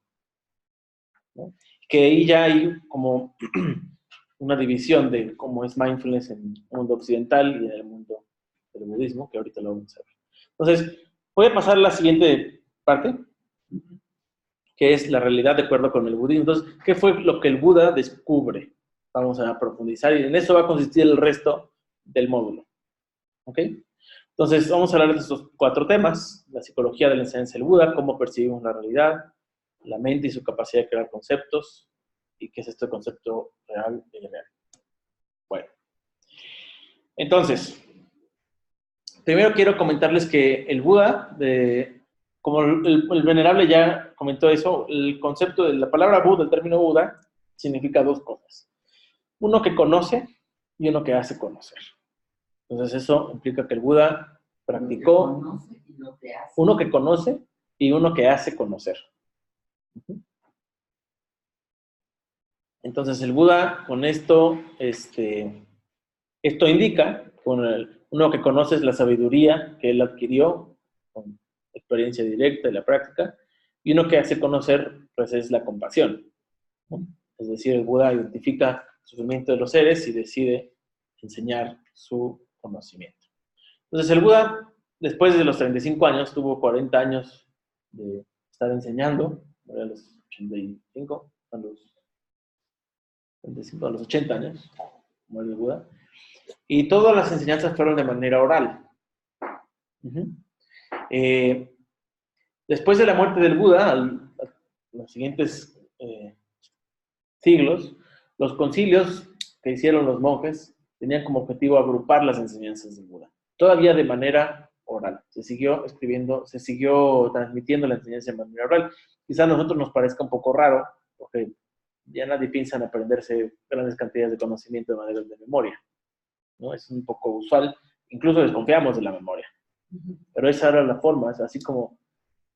¿no? Que ahí ya hay como una división de cómo es mindfulness en el mundo occidental y en el mundo del budismo, que ahorita lo vamos a ver. Entonces, voy a pasar a la siguiente parte, que es la realidad de acuerdo con el budismo. Entonces, ¿qué fue lo que el Buda descubre? Vamos a profundizar y en eso va a consistir el resto del módulo. ¿Ok? Entonces, vamos a hablar de estos 4 temas: la psicología de la enseñanza del Buda, cómo percibimos la realidad, la mente y su capacidad de crear conceptos, y qué es este concepto real y irreal. Bueno, entonces, primero quiero comentarles que el Buda, como el venerable ya comentó eso, el concepto de la palabra Buda, el término Buda, significa 2 cosas. Uno que conoce y uno que hace conocer. Entonces eso implica que el Buda practicó uno que conoce y uno que hace conocer. Entonces el Buda con esto, esto indica, uno que conoce es la sabiduría que él adquirió con experiencia directa y la práctica, y uno que hace conocer, pues es la compasión, ¿no? Es decir, el Buda identifica el sufrimiento de los seres y decide enseñar su conocimiento. Entonces, el Buda, después de los 35 años, tuvo 40 años de estar enseñando, a los 85, a los 35, a los 80 años, muere el Buda, y todas las enseñanzas fueron de manera oral. Después de la muerte del Buda, los siguientes siglos, los concilios que hicieron los monjes tenían como objetivo agrupar las enseñanzas del Buda, todavía de manera oral. Se siguió escribiendo, se siguió transmitiendo la enseñanza de manera oral. Quizá a nosotros nos parezca un poco raro, porque ya nadie piensa en aprenderse grandes cantidades de conocimiento de manera de memoria, ¿no? Es un poco usual, incluso desconfiamos de la memoria. Pero esa era la forma, es así como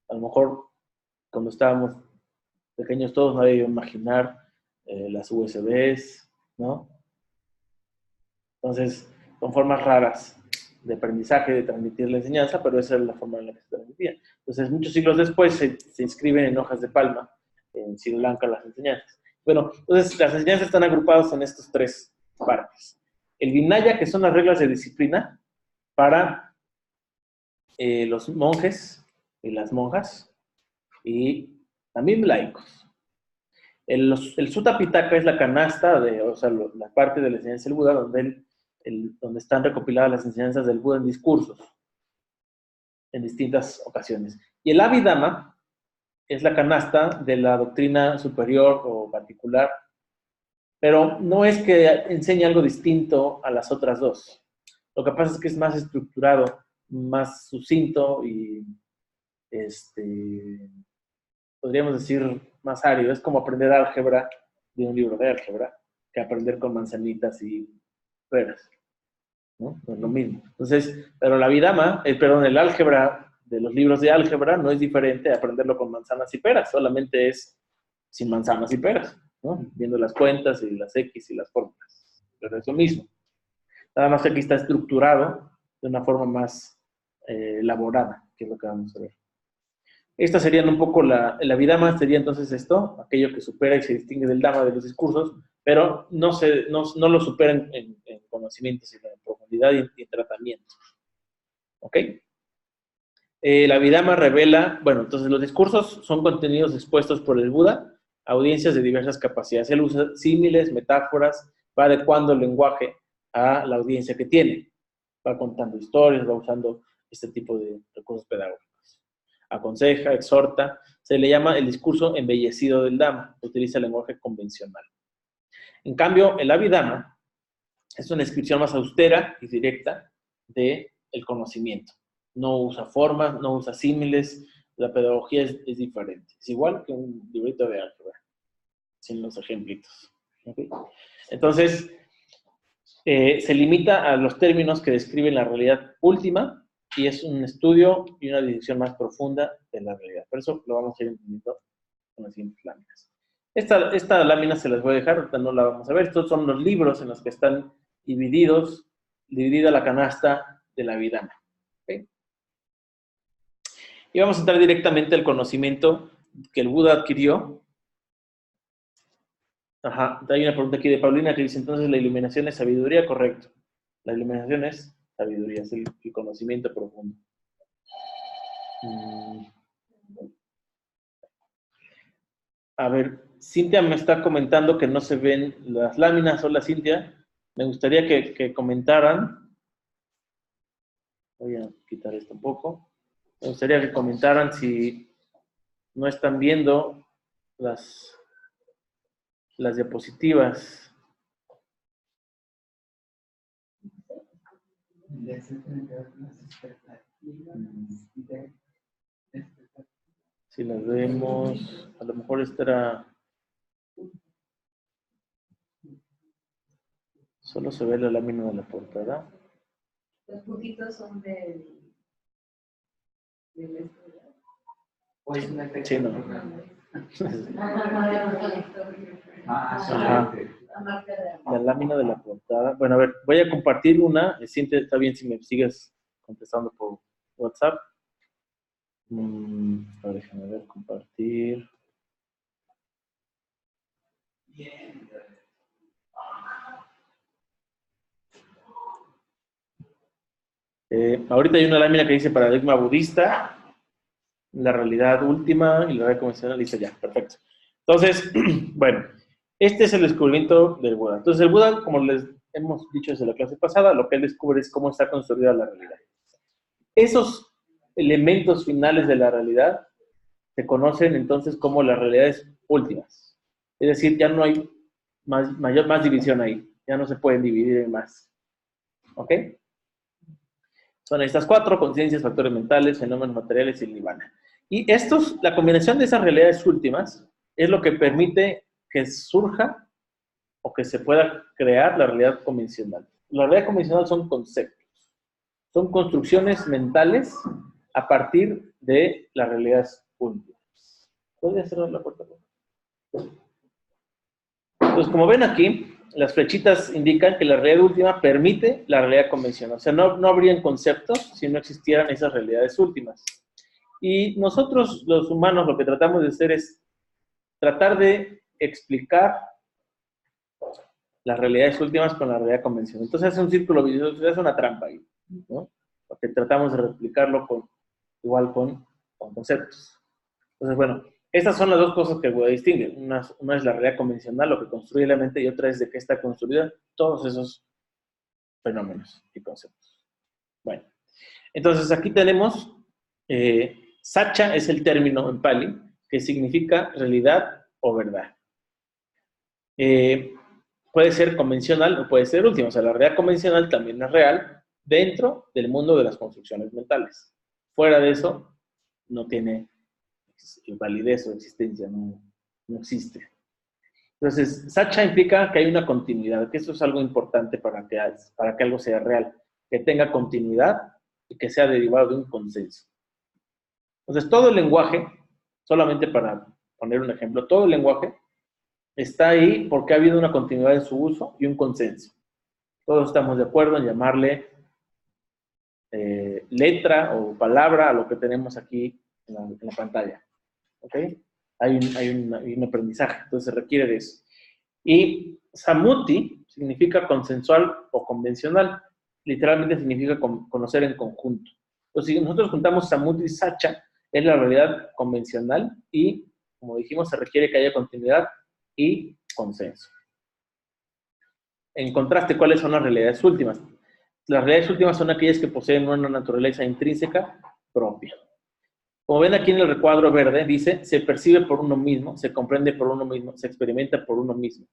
a lo mejor cuando estábamos pequeños todos nadie iba a imaginar las USBs, ¿no? Entonces, son formas raras de aprendizaje, de transmitir la enseñanza, pero esa es la forma en la que se transmitía. Entonces, muchos siglos después se inscriben en hojas de palma en Sri Lanka las enseñanzas. Bueno, entonces las enseñanzas están agrupadas en estas tres partes. El Vinaya, que son las reglas de disciplina para los monjes y las monjas, y también laicos. El Sutta Pitaka es la canasta, o sea, la parte de la enseñanza del Buda, donde están recopiladas las enseñanzas del Buda en discursos, en distintas ocasiones. Y el Abhidhamma es la canasta de la doctrina superior o particular, pero no es que enseñe algo distinto a las otras dos. Lo que pasa es que es más estructurado, más sucinto y, podríamos decir, más árido. Es como aprender álgebra de un libro de álgebra que aprender con manzanitas y peras, ¿no? No es lo mismo. Entonces, pero la Abhidhamma, el álgebra de los libros de álgebra no es diferente a aprenderlo con manzanas y peras, solamente es sin manzanas y peras, ¿no? Viendo las cuentas y las X y las fórmulas. Pero es lo mismo. Nada más que aquí está estructurado de una forma más elaborada, que es lo que vamos a ver. Estas serían un poco la Abhidhamma, sería entonces esto, aquello que supera y se distingue del Dhamma de los discursos, pero no lo supera en conocimiento, sino en profundidad y en tratamiento. ¿Ok? La Abhidhamma revela, bueno, entonces los discursos son contenidos expuestos por el Buda a audiencias de diversas capacidades. Él usa símiles, metáforas, va adecuando el lenguaje a la audiencia que tiene. Va contando historias, va usando este tipo de recursos pedagógicos. Aconseja, exhorta, se le llama el discurso embellecido del Dhamma, utiliza el lenguaje convencional. En cambio, el Abhidhamma es una descripción más austera y directa del conocimiento. No usa formas, no usa símiles, la pedagogía es diferente. Es igual que un librito de álgebra, sin los ejemplitos. ¿Okay? Entonces, se limita a los términos que describen la realidad última y es un estudio y una disección más profunda de la realidad. Por eso lo vamos a ir entendiendo con las siguientes láminas. Esta lámina se las voy a dejar, ahorita no la vamos a ver. Estos son los libros en los que están dividida la canasta de la Abhidhamma. ¿Okay? Y vamos a entrar directamente al conocimiento que el Buda adquirió. Ajá, hay una pregunta aquí de Paulina que dice, entonces, ¿la iluminación es sabiduría? Correcto. La iluminación es sabiduría, es el conocimiento profundo. A ver, Cintia me está comentando que no se ven las láminas. Hola, Cintia. Me gustaría que comentaran. Voy a quitar esto un poco. Me gustaría que comentaran si no están viendo las diapositivas. Si las vemos, a lo mejor esta era... Solo se ve la lámina de la portada. Los puntitos son del estudio. Pues un efecto. Sí, no. Ajá. La lámina de la portada. Bueno, a ver, voy a compartir una. Está bien si me sigues contestando por WhatsApp. A ver, déjame ver, compartir. Ahorita hay una lámina que dice paradigma budista, la realidad última y la realidad convencional. Dice ya, perfecto. Entonces, bueno, este es el descubrimiento del Buda. Entonces, el Buda, como les hemos dicho desde la clase pasada, lo que él descubre es cómo está construida la realidad. Esos elementos finales de la realidad se conocen entonces como las realidades últimas. Es decir, ya no hay más división ahí. Ya no se pueden dividir en más. ¿Ok? Son estas 4: conciencias, factores mentales, fenómenos materiales y el nirvana. Y la combinación de esas realidades últimas es lo que permite que surja o que se pueda crear la realidad convencional. La realidad convencional son conceptos. Son construcciones mentales a partir de las realidades últimas. ¿Podría cerrar la puerta? Entonces, como ven aquí, las flechitas indican que la realidad última permite la realidad convencional. O sea, no habrían conceptos si no existieran esas realidades últimas. Y nosotros, los humanos, lo que tratamos de hacer es tratar de explicar las realidades últimas con la realidad convencional. Entonces, es un círculo vicioso, es una trampa ahí, ¿no? Porque tratamos de replicarlo igual con conceptos. Entonces, bueno, estas son las dos cosas que el Buda distingue. Una es la realidad convencional, lo que construye la mente, y otra es de qué está construida todos esos fenómenos y conceptos. Bueno, entonces aquí tenemos, Satcha es el término en Pali, que significa realidad o verdad. Puede ser convencional o puede ser última. O sea, la realidad convencional también es real dentro del mundo de las construcciones mentales. Fuera de eso, no tiene validez o existencia, no existe. Entonces, Satcha implica que hay una continuidad, que eso es algo importante para que algo sea real, que tenga continuidad y que sea derivado de un consenso. Entonces, todo el lenguaje, solamente para poner un ejemplo, todo el lenguaje está ahí porque ha habido una continuidad en su uso y un consenso. Todos estamos de acuerdo en llamarle letra o palabra a lo que tenemos aquí en la pantalla. ¿Ok? Hay un aprendizaje, entonces se requiere de eso. Y Sammuti significa consensual o convencional. Literalmente significa conocer en conjunto. Entonces, si nosotros juntamos Sammuti y Satcha, es la realidad convencional y, como dijimos, se requiere que haya continuidad y consenso. En contraste, ¿cuáles son las realidades últimas? Las realidades últimas son aquellas que poseen una naturaleza intrínseca propia. Como ven aquí en el recuadro verde, dice, se percibe por uno mismo, se comprende por uno mismo, se experimenta por uno mismo.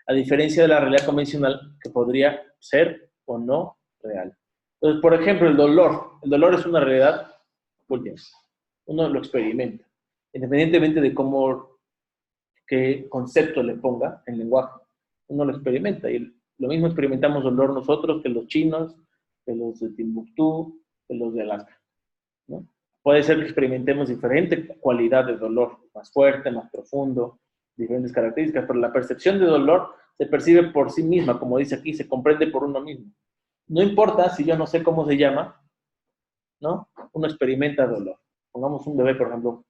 A diferencia de la realidad convencional, que podría ser o no real. Entonces, por ejemplo, el dolor. El dolor es una realidad última. Uno lo experimenta. Independientemente de qué concepto le ponga en lenguaje. Uno lo experimenta. Y lo mismo experimentamos dolor nosotros que los chinos, que los de Timbuktu, que los de Alaska, ¿no? Puede ser que experimentemos diferente cualidad de dolor, más fuerte, más profundo, diferentes características, pero la percepción de dolor se percibe por sí misma, como dice aquí, se comprende por uno mismo. No importa si yo no sé cómo se llama, ¿no? Uno experimenta dolor. Pongamos un bebé, por ejemplo,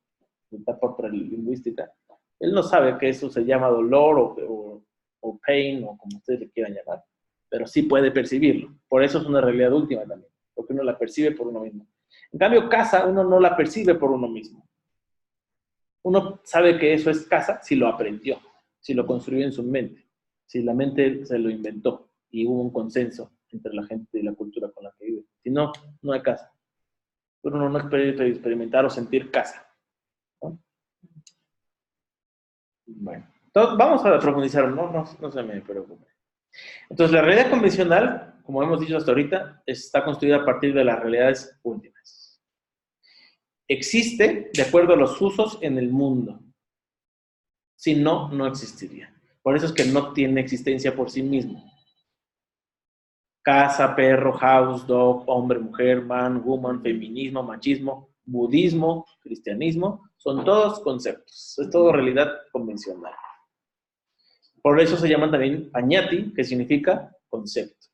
de etapa prelingüística, él no sabe que eso se llama dolor o pain, o como ustedes le quieran llamar, pero sí puede percibirlo. Por eso es una realidad última también, porque uno la percibe por uno mismo. En cambio, casa, uno no la percibe por uno mismo. Uno sabe que eso es casa si lo aprendió, si lo construyó en su mente, si la mente se lo inventó y hubo un consenso entre la gente y la cultura con la que vive. Si no, no hay casa. Pero uno no puede experimentar o sentir casa, ¿no? Bueno, entonces vamos a profundizar, no se me preocupe. Entonces, la realidad convencional, como hemos dicho hasta ahorita, está construida a partir de las realidades últimas. Existe de acuerdo a los usos en el mundo. Si no, no existiría. Por eso es que no tiene existencia por sí mismo. Casa, perro, house, dog, hombre, mujer, man, woman, feminismo, machismo, budismo, cristianismo, son todos conceptos. Es todo realidad convencional. Por eso se llaman también pañati, que significa concepto.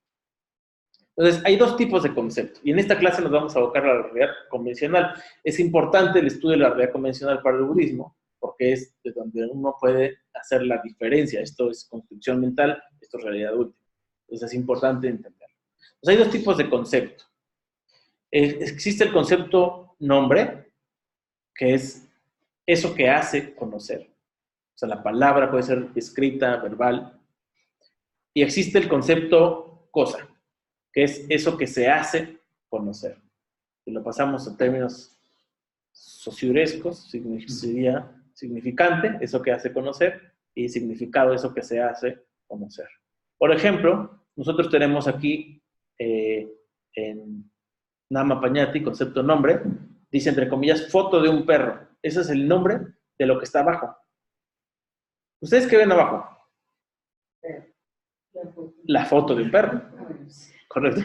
Entonces, hay dos tipos de concepto. Y en esta clase nos vamos a abocar a la realidad convencional. Es importante el estudio de la realidad convencional para el budismo, porque es de donde uno puede hacer la diferencia. Esto es construcción mental, esto es realidad última. Entonces es importante entenderlo. Pues hay dos tipos de concepto. Existe el concepto nombre, que es eso que hace conocer. O sea, la palabra puede ser escrita, verbal. Y existe el concepto cosa, que es eso que se hace conocer. Si lo pasamos a términos sociurescos, sería significante, eso que hace conocer, y significado, eso que se hace conocer. Por ejemplo, nosotros tenemos aquí en Nama Pañati, concepto nombre, dice entre comillas, foto de un perro. Ese es el nombre de lo que está abajo. ¿Ustedes qué ven abajo? La foto de un perro. Correcto.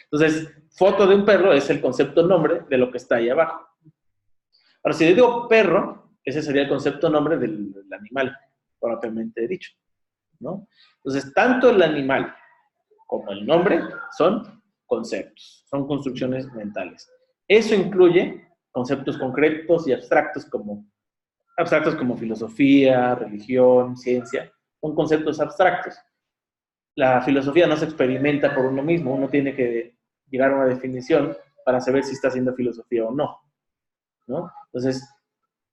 Entonces, foto de un perro es el concepto nombre de lo que está ahí abajo. Ahora, si yo digo perro, ese sería el concepto nombre del animal, propiamente dicho, ¿no? Entonces, tanto el animal como el nombre son conceptos, son construcciones mentales. Eso incluye conceptos concretos y abstractos como filosofía, religión, ciencia. Son conceptos abstractos. La filosofía no se experimenta por uno mismo, uno tiene que llegar a una definición para saber si está haciendo filosofía o no, ¿no? Entonces,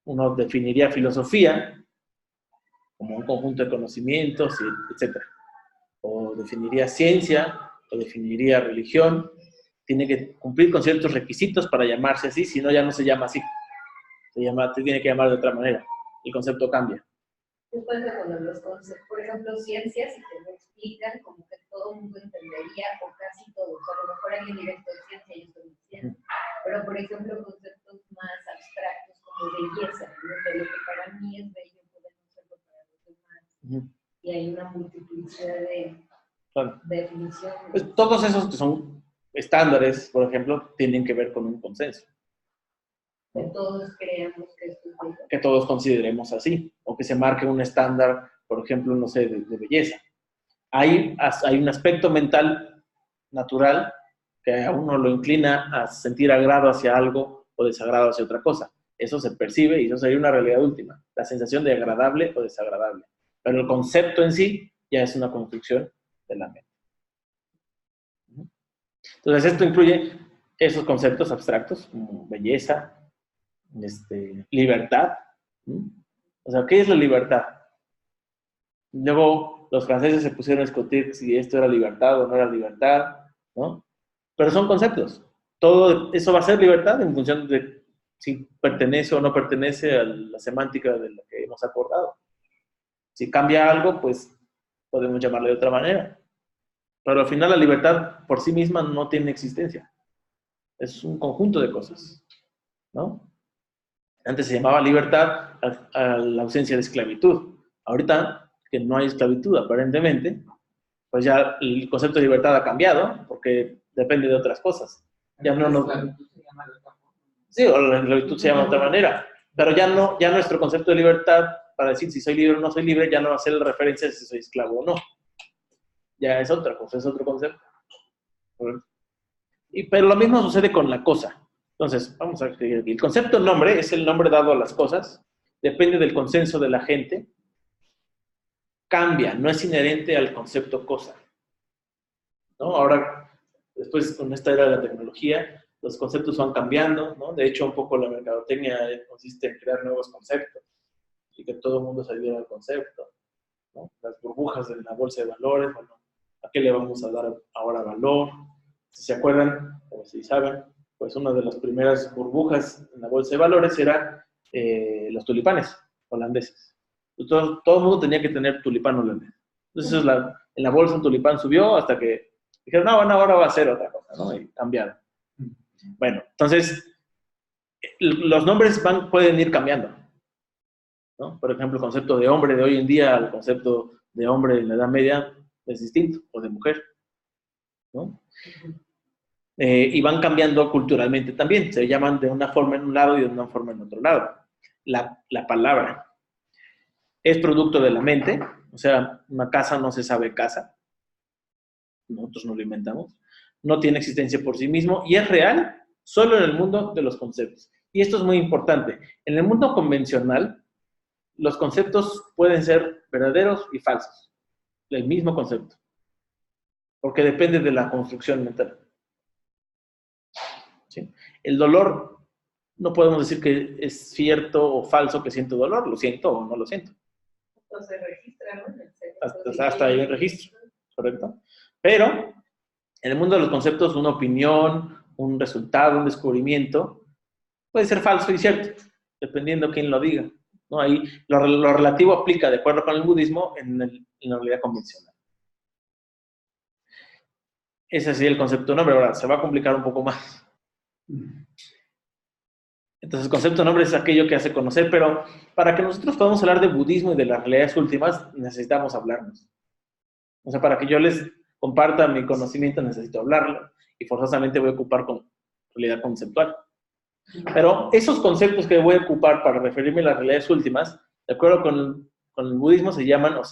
uno definiría filosofía como un conjunto de conocimientos, etc. O definiría ciencia, o definiría religión. Tiene que cumplir con ciertos requisitos para llamarse así, si no, ya no se llama así. Se tiene que llamar de otra manera. El concepto cambia. ¿Qué pasa cuando los conceptos, por ejemplo, ciencias, si te lo explican, como que todo el mundo entendería, o casi todos? A lo mejor alguien dirá esto es ciencia y esto no es ciencia. Pero, por ejemplo, conceptos más abstractos como belleza, ¿no? De lo que para mí es bello puede no serlo para los demás. Y hay una multiplicidad de definiciones. Pues todos esos que son estándares, por ejemplo, tienen que ver con un consenso. Que todos creamos que esto es bello. Que todos consideremos así, o que se marque un estándar, por ejemplo, no sé, de belleza. Hay un aspecto mental natural que a uno lo inclina a sentir agrado hacia algo o desagrado hacia otra cosa. Eso se percibe y eso sería una realidad última, la sensación de agradable o desagradable. Pero el concepto en sí ya es una construcción de la mente. Entonces, esto incluye esos conceptos abstractos como belleza, libertad. O sea, ¿qué es la libertad? Luego los franceses se pusieron a discutir si esto era libertad o no era libertad, ¿no? Pero son conceptos. Todo eso va a ser libertad en función de si pertenece o no pertenece a la semántica de la que hemos acordado. Si cambia algo, pues podemos llamarlo de otra manera. Pero al final la libertad por sí misma no tiene existencia. Es un conjunto de cosas, ¿no? Antes se llamaba libertad a la ausencia de esclavitud. Ahorita, que no hay esclavitud aparentemente, pues ya el concepto de libertad ha cambiado porque depende de otras cosas. Ya no nos... Sí, o la esclavitud se llama de otra manera. Pero ya nuestro concepto de libertad, para decir si soy libre o no soy libre, ya no va a ser la referencia de si soy esclavo o no. Ya es otra cosa, es otro concepto. Pero lo mismo sucede con la cosa. Entonces, vamos a ver, el concepto nombre es el nombre dado a las cosas, depende del consenso de la gente, cambia, no es inherente al concepto cosa, ¿no? Ahora, después con esta era de la tecnología, los conceptos van cambiando, ¿no? De hecho, un poco la mercadotecnia consiste en crear nuevos conceptos y que todo el mundo se adhiera al concepto, ¿no? Las burbujas de la bolsa de valores, bueno, ¿a qué le vamos a dar ahora valor? Si se acuerdan, o si saben, pues una de las primeras burbujas en la bolsa de valores era los tulipanes holandeses. Todo el mundo tenía que tener tulipán holandés. Entonces en la bolsa un tulipán subió hasta que dijeron, no, bueno, ahora va a ser otra cosa, ¿no? Y cambiaron. Bueno, entonces los nombres pueden ir cambiando, ¿no? Por ejemplo, el concepto de hombre de hoy en día al concepto de hombre en la Edad Media es distinto, o de mujer, ¿no? Y van cambiando culturalmente también. Se llaman de una forma en un lado y de una forma en otro lado. La palabra es producto de la mente. O sea, una casa no se sabe casa. Nosotros no lo inventamos. No tiene existencia por sí mismo y es real solo en el mundo de los conceptos. Y esto es muy importante. En el mundo convencional, los conceptos pueden ser verdaderos y falsos. El mismo concepto. Porque depende de la construcción mental. ¿Sí? El dolor, no podemos decir que es cierto o falso que siento dolor, lo siento o no lo siento. Entonces registra, ¿no? Hasta ahí el registro, ¿correcto? Pero en el mundo de los conceptos, una opinión, un resultado, un descubrimiento, puede ser falso y cierto, dependiendo quién lo diga, ¿no? Ahí lo relativo aplica, de acuerdo con el budismo, en la realidad convencional. Ese sería el concepto de nombre. Ahora, se va a complicar un poco más. Entonces, el concepto de nombre es aquello que hace conocer, pero para que nosotros podamos hablar de budismo y de las realidades últimas, necesitamos hablarnos. O sea, para que yo les comparta mi conocimiento, necesito hablarlo, y forzosamente voy a ocupar con realidad conceptual. Pero esos conceptos que voy a ocupar para referirme a las realidades últimas, de acuerdo con el budismo, se llaman, o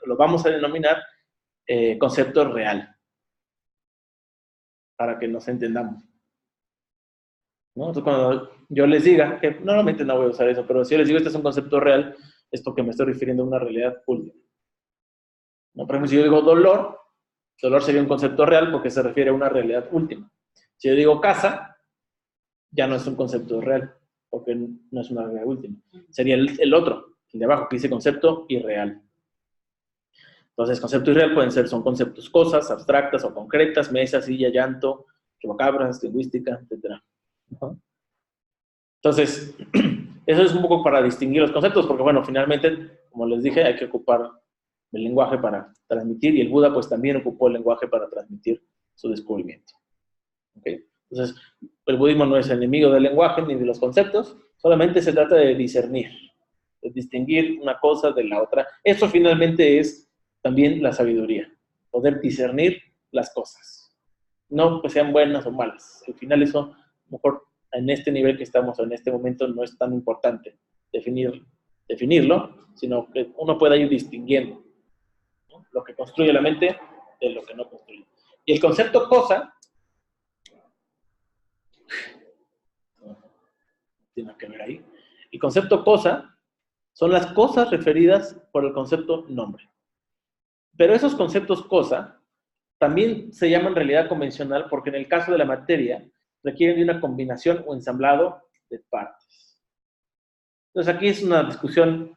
lo vamos a denominar concepto real, para que nos entendamos, ¿no? Entonces, cuando yo les diga, que normalmente no voy a usar eso, pero si yo les digo este es un concepto real, es porque me estoy refiriendo a una realidad última, ¿no? Por ejemplo, si yo digo dolor sería un concepto real porque se refiere a una realidad última. Si yo digo casa, ya no es un concepto real, porque no es una realidad última. Sería el otro, el de abajo, que dice concepto irreal. Entonces, concepto irreal son conceptos, cosas abstractas o concretas, mesa, silla, llanto, chupacabras, lingüística, etc. Entonces, eso es un poco para distinguir los conceptos, porque bueno, finalmente, como les dije, hay que ocupar el lenguaje para transmitir, y el Buda pues también ocupó el lenguaje para transmitir su descubrimiento. ¿Okay? Entonces, el budismo no es enemigo del lenguaje ni de los conceptos, solamente se trata de discernir, de distinguir una cosa de la otra. Eso finalmente es también la sabiduría, poder discernir las cosas. No que sean buenas o malas. Al final eso, a lo mejor en este nivel que estamos en este momento, no es tan importante definirlo, sino que uno pueda ir distinguiendo, ¿no? Lo que construye la mente de lo que no construye. Y el concepto cosa tiene que ver ahí. El concepto cosa son las cosas referidas por el concepto nombre. Pero esos conceptos cosa también se llaman realidad convencional porque en el caso de la materia requieren de una combinación o ensamblado de partes. Entonces aquí es una discusión,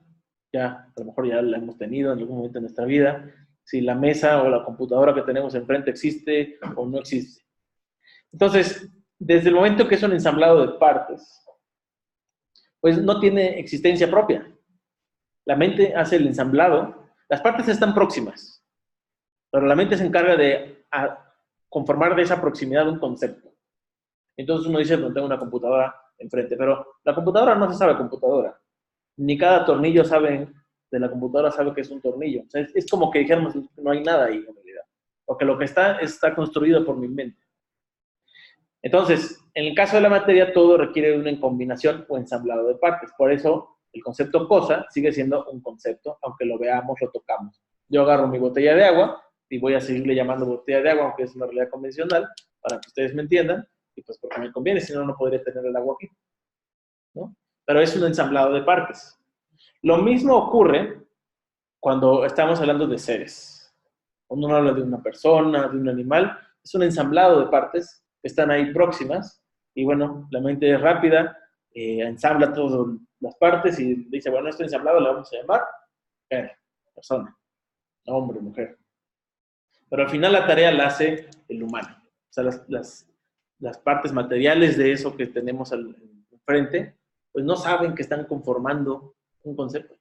ya a lo mejor ya la hemos tenido en algún momento de nuestra vida, si la mesa o la computadora que tenemos enfrente existe o no existe. Entonces, desde el momento que es un ensamblado de partes, pues no tiene existencia propia. La mente hace el ensamblado, las partes están próximas, pero la mente se encarga de conformar de esa proximidad un concepto. Entonces uno dice, no tengo una computadora enfrente, pero la computadora no se sabe computadora. Ni cada tornillo de la computadora sabe que es un tornillo. O sea, es como que dijéramos, no hay nada ahí en realidad. Porque lo que está construido por mi mente. Entonces, en el caso de la materia, todo requiere de una combinación o ensamblado de partes. Por eso, el concepto cosa sigue siendo un concepto, aunque lo veamos, lo tocamos. Yo agarro mi botella de agua y voy a seguirle llamando botella de agua, aunque es una realidad convencional, para que ustedes me entiendan, y pues porque me conviene, si no, no podría tener el agua aquí, ¿no? Pero es un ensamblado de partes. Lo mismo ocurre cuando estamos hablando de seres. Cuando uno habla de una persona, de un animal, es un ensamblado de partes que están ahí próximas, y bueno, la mente es rápida, ensambla todas las partes y dice, bueno, esto ensamblado le vamos a llamar persona, hombre, mujer. Pero al final la tarea la hace el humano. O sea, las partes materiales de eso que tenemos enfrente, pues no saben que están conformando un concepto.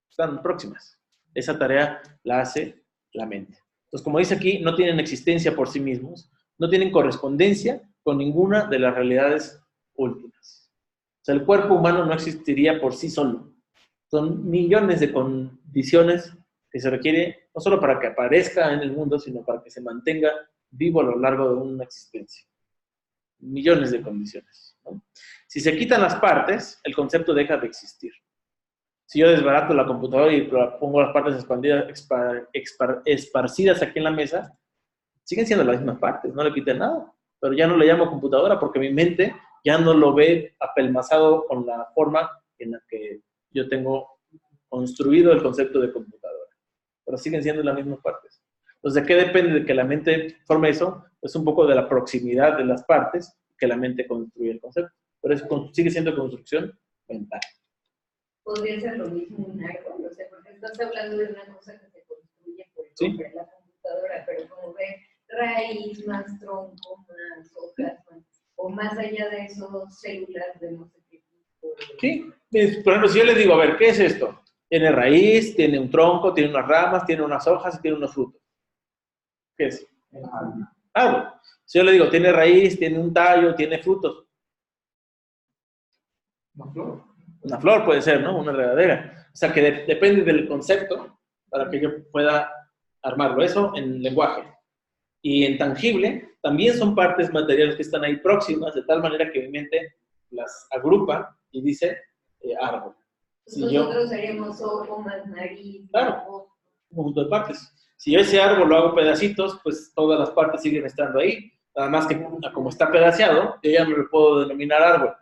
Están próximas. Esa tarea la hace la mente. Entonces, como dice aquí, no tienen existencia por sí mismos, no tienen correspondencia con ninguna de las realidades últimas. O sea, el cuerpo humano no existiría por sí solo. Son millones de condiciones que se requiere no solo para que aparezca en el mundo, sino para que se mantenga vivo a lo largo de una existencia. Millones de condiciones, ¿no? Si se quitan las partes, el concepto deja de existir. Si yo desbarato la computadora y pongo las partes esparcidas aquí en la mesa, siguen siendo las mismas partes, no le quité nada. Pero ya no le llamo computadora porque mi mente ya no lo ve apelmazado con la forma en la que yo tengo construido el concepto de computadora, pero siguen siendo las mismas partes. Entonces, ¿de qué depende de que la mente forme eso? Es un poco de la proximidad de las partes que la mente construye el concepto, pero sigue siendo construcción mental. Podría ser lo mismo un árbol, o sea, porque estás hablando de una cosa que se construye por el Sí. hombre, la computadora, pero como ve raíz, más tronco, más hojas, más, o más allá de eso, células de no sé qué tipo. Sí, por ejemplo, si yo le digo, a ver, ¿qué es esto? Tiene raíz, tiene un tronco, tiene unas ramas, tiene unas hojas y tiene unos frutos. ¿Qué es? Árbol. Si yo le digo, tiene raíz, tiene un tallo, tiene frutos. ¿Una flor? Una flor puede ser, ¿no? Una enredadera. O sea, que depende del concepto para que yo pueda armarlo. Eso en lenguaje. Y en tangible, también son partes materiales que están ahí próximas, de tal manera que mi mente las agrupa y dice árbol. Si Nosotros seríamos ojo, más nariz, Claro. ojo. Un conjunto de partes. Si yo ese árbol lo hago pedacitos, pues todas las partes siguen estando ahí. Nada más que como está pedaceado, yo ya no le puedo denominar árbol,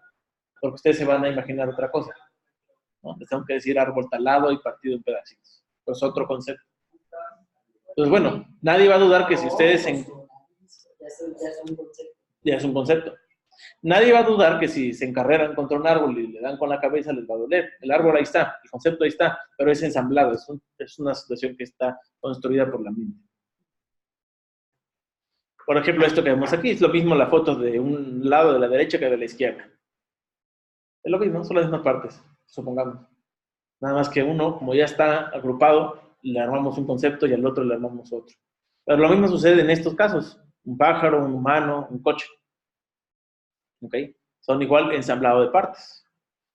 porque ustedes se van a imaginar otra cosa, ¿no? Les tengo que decir árbol talado y partido en pedacitos. Pues otro concepto. Entonces, bueno, nadie va a dudar que si ustedes... Ya es un concepto. Nadie va a dudar que si se encarreran contra un árbol y le dan con la cabeza, les va a doler. El árbol ahí está, el concepto ahí está, pero es ensamblado, es una situación que está construida por la mente. Por ejemplo, esto que vemos aquí, es lo mismo la foto de un lado de la derecha que de la izquierda. Es lo mismo, son las mismas partes, supongamos. Nada más que uno, como ya está agrupado, le armamos un concepto y al otro le armamos otro. Pero lo mismo sucede en estos casos. Un pájaro, un humano, un coche. ¿Ok? Son igual ensamblado de partes.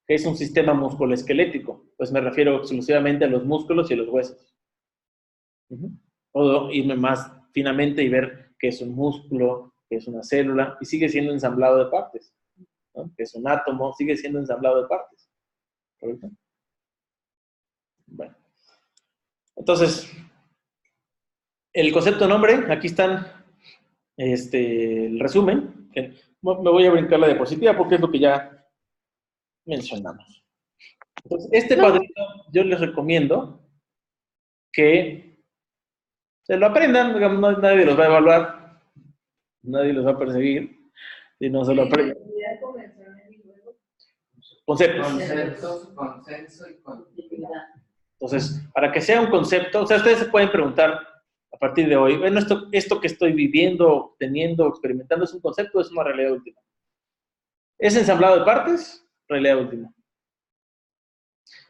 ¿Qué es un sistema musculoesquelético? Pues me refiero exclusivamente a los músculos y a los huesos. Puedo irme más finamente y ver qué es un músculo, qué es una célula, y sigue siendo ensamblado de partes. ¿No? Que es un átomo, sigue siendo ensamblado de partes. ¿Correcto? Bueno. Entonces, el concepto nombre, aquí están el resumen. Me voy a brincar la diapositiva porque es lo que ya mencionamos. Entonces, este cuadrito yo les recomiendo que se lo aprendan, digamos, nadie los va a evaluar, nadie los va a perseguir, si no se lo aprenden. Conceptos. Conceptos, consenso y continuidad. Entonces, para que sea un concepto, o sea, ustedes se pueden preguntar a partir de hoy, bueno, esto que estoy viviendo, teniendo, experimentando, ¿es un concepto o es una realidad última? ¿Es ensamblado de partes? Realidad última.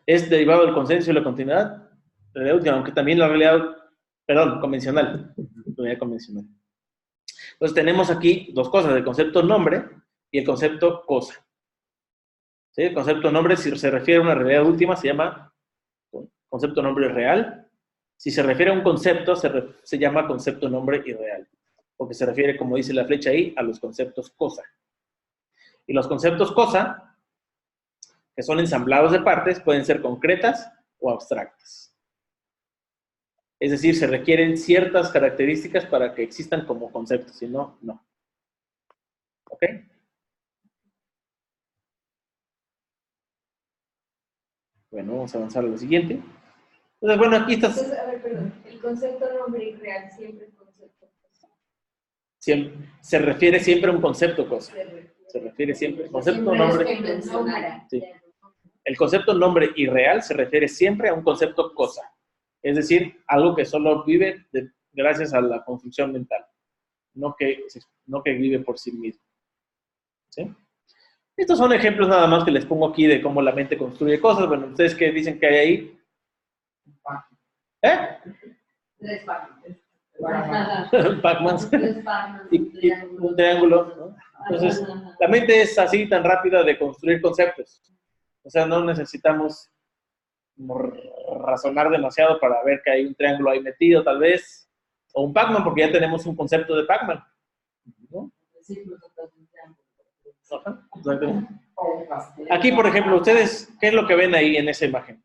¿Es derivado del consenso y la continuidad? Realidad última, aunque también la realidad, perdón, convencional. Realidad convencional. Entonces tenemos aquí dos cosas, el concepto nombre y el concepto cosa. ¿Sí? El concepto nombre, si se refiere a una realidad última, se llama concepto nombre real. Si se refiere a un concepto, se llama concepto nombre irreal, porque se refiere, como dice la flecha ahí, a los conceptos cosa. Y los conceptos cosa, que son ensamblados de partes, pueden ser concretas o abstractas. Es decir, se requieren ciertas características para que existan como conceptos, si no, no. ¿Ok? Bueno, vamos a avanzar a lo siguiente. Entonces, bueno, aquí está. Entonces, a ver, perdón, el concepto nombre irreal siempre es concepto cosa. Se refiere siempre a un concepto cosa. Se refiere siempre. Concepto nombre. Sí. El concepto nombre irreal se refiere siempre a un concepto cosa. Es decir, algo que solo vive gracias a la construcción mental. No que vive por sí mismo. ¿Sí? Estos son ejemplos nada más que les pongo aquí de cómo la mente construye cosas. Bueno, ¿ustedes qué dicen que hay ahí? ¿Eh? Pac-Man. Y un triángulo, ¿no? Entonces, la mente es así tan rápida de construir conceptos. O sea, no necesitamos razonar demasiado para ver que hay un triángulo ahí metido, tal vez. O un Pac-Man, porque ya tenemos un concepto de Pac-Man. ¿No? Aquí, por ejemplo, ustedes, ¿qué es lo que ven ahí en esa imagen?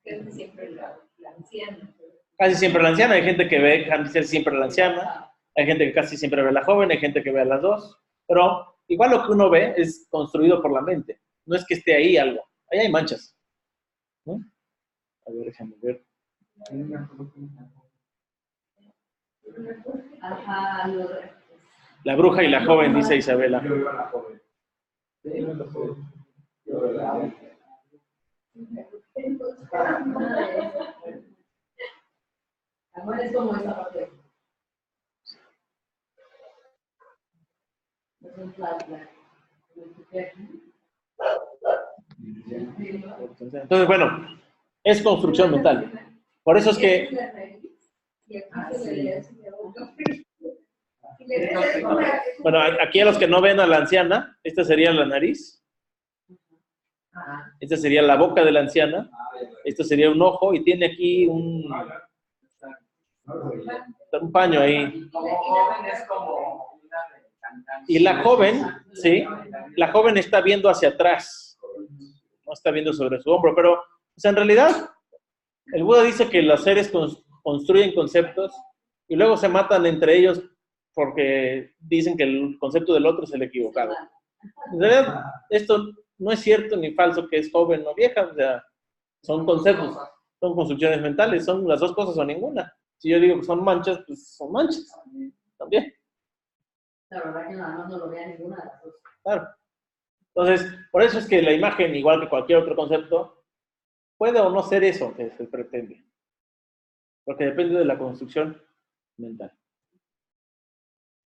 Casi siempre la anciana. Casi siempre la anciana. Hay gente que ve casi siempre la anciana. Hay gente que casi siempre ve a la joven. Hay gente que ve a las dos. Pero igual lo que uno ve es construido por la mente. No es que esté ahí algo. Ahí hay manchas. ¿no? A ver, déjame ver. Ajá, La bruja y la joven, dice Isabela. Yo veo a la joven. Yo veo a la joven. Amor es como esta parte. Es un flashback. Entonces, bueno, es construcción mental. Por eso es que, bueno, aquí a los que no ven a la anciana, esta sería la nariz, esta sería la boca de la anciana, esto sería un ojo y tiene aquí un paño ahí. Como joven es como una de cantante. Y la joven, ¿sí? La joven está viendo hacia atrás, no está viendo sobre su hombro, pero o sea, en realidad el Buda dice que los seres construyen conceptos y luego se matan entre ellos porque dicen que el concepto del otro es el equivocado. En realidad, esto no es cierto ni falso que es joven o vieja, o sea, son conceptos, son construcciones mentales, son las dos cosas o ninguna. Si yo digo que son manchas, pues son manchas también. La verdad que nada más no lo vea ninguna de las dos. Claro. Entonces, por eso es que la imagen, igual que cualquier otro concepto, puede o no ser eso que se pretende. Porque depende de la construcción mental.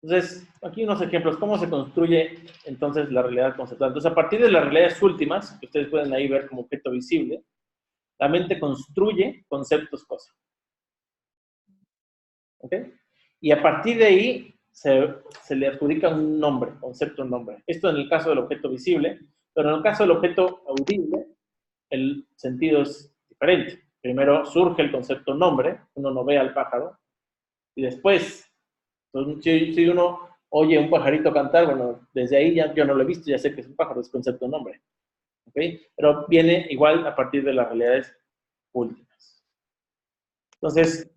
Entonces, aquí unos ejemplos. ¿Cómo se construye entonces la realidad conceptual? Entonces, a partir de las realidades últimas, que ustedes pueden ahí ver como objeto visible, la mente construye conceptos, cosas. ¿Ok? Y a partir de ahí se le adjudica un nombre, concepto, un nombre. Esto en el caso del objeto visible, pero en el caso del objeto audible, el sentido es diferente. Primero surge el concepto nombre, uno no ve al pájaro, y después, si uno oye un pajarito cantar, bueno, desde ahí ya yo no lo he visto, ya sé que es un pájaro, es concepto nombre. ¿Ok? Pero viene igual a partir de las realidades últimas. Entonces,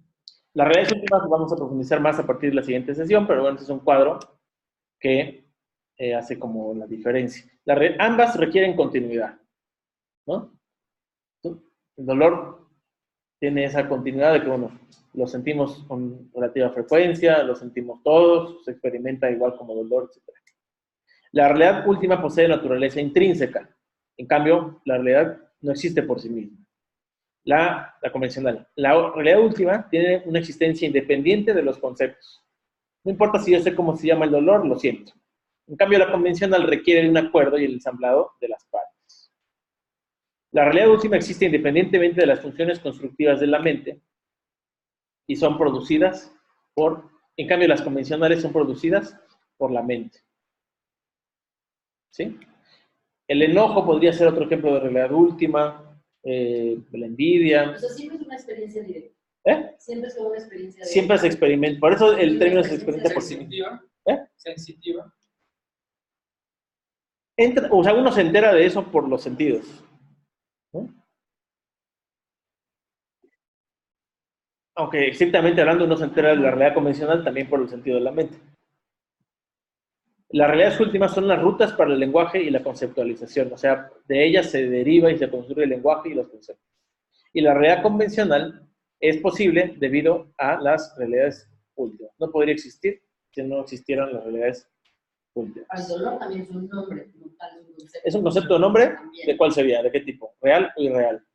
las realidades últimas vamos a profundizar más a partir de la siguiente sesión, pero bueno, este es un cuadro que hace como la diferencia. Ambas requieren continuidad, ¿no? El dolor tiene esa continuidad de que, bueno, lo sentimos con relativa frecuencia, lo sentimos todos, se experimenta igual como dolor, etc. La realidad última posee naturaleza intrínseca. En cambio, la realidad no existe por sí misma. La convencional. La realidad última tiene una existencia independiente de los conceptos. No importa si yo sé cómo se llama el dolor, lo siento. En cambio, la convencional requiere de un acuerdo y el ensamblado de las partes. La realidad última existe independientemente de las funciones constructivas de la mente y son producidas en cambio, las convencionales son producidas por la mente. ¿Sí? El enojo podría ser otro ejemplo de realidad última, la envidia. O sea, siempre es una experiencia directa. ¿Eh? Siempre es como una experiencia directa. Siempre se experimenta. Por eso el término se experimenta por sí mismo. Sensitiva. O sea, uno se entera de eso por los sentidos, ¿no? Aunque estrictamente hablando uno se entera de la realidad convencional también por el sentido de la mente. Las realidades últimas son las rutas para el lenguaje y la conceptualización, o sea, de ellas se deriva y se construye el lenguaje y los conceptos. Y la realidad convencional es posible debido a las realidades últimas. No podría existir si no existieran las realidades últimas. El dolor también es un nombre, como tal, es un concepto. ¿Es un concepto de nombre? También. ¿De cuál sería? ¿De qué tipo? ¿Real o irreal?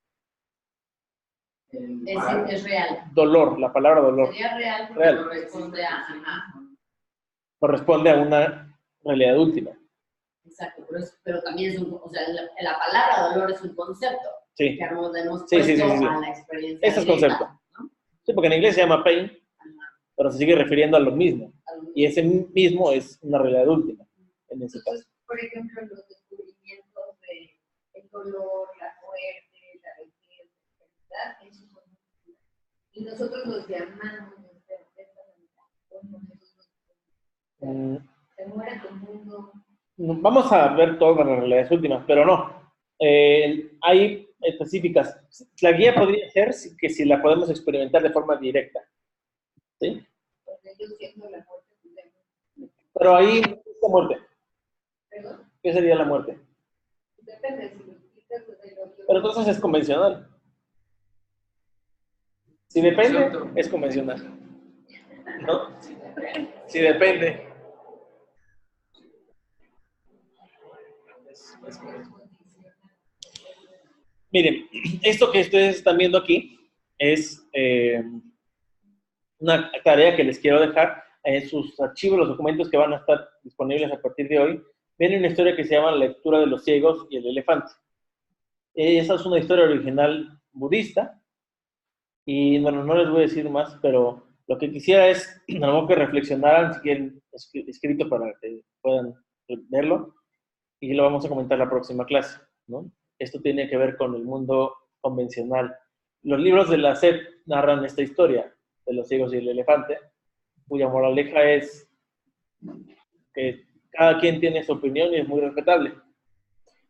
Es real. Dolor, la palabra dolor. Sería real porque Real. corresponde a... Ajá. Corresponde a una realidad última. Exacto, pero también es un... O sea, la palabra dolor es un concepto. Sí. Que nos hemos Sí, puesto sí. a la experiencia. Ese es directa, concepto. ¿no? Sí, porque en inglés se llama pain, Ajá. pero se sigue refiriendo a lo mismo. Y ese mismo es una realidad última, en ese caso. Entonces, por ejemplo, los descubrimientos de el dolor, la muerte, la vejez, la enfermedad, esos son culturas. Y nosotros los llamamos de esta manera. Se muere tu mundo. Vamos a ver todas las realidades últimas, pero no. Hay específicas. La guía podría ser que si la podemos experimentar de forma directa. ¿Sí? Porque yo siento la muerte. Pero ahí, ¿qué es la muerte? ¿Perdón? ¿Qué sería la muerte? Depende, si lo quitas de lo que Pero entonces es convencional. Si depende, es convencional. ¿No? Si depende. Es convencional. Miren, esto que ustedes están viendo aquí es una tarea que les quiero dejar en sus archivos, los documentos que van a estar disponibles a partir de hoy. Viene una historia que se llama La lectura de los ciegos y el elefante. Esa es una historia original budista. Y bueno, no les voy a decir más, pero lo que quisiera es algo que reflexionaran, si quieren, escrito para que puedan verlo. Y lo vamos a comentar la próxima clase, ¿no? Esto tiene que ver con el mundo convencional. Los libros de la SEP narran esta historia de los ciegos y el elefante, cuya moraleja es que cada quien tiene su opinión y es muy respetable.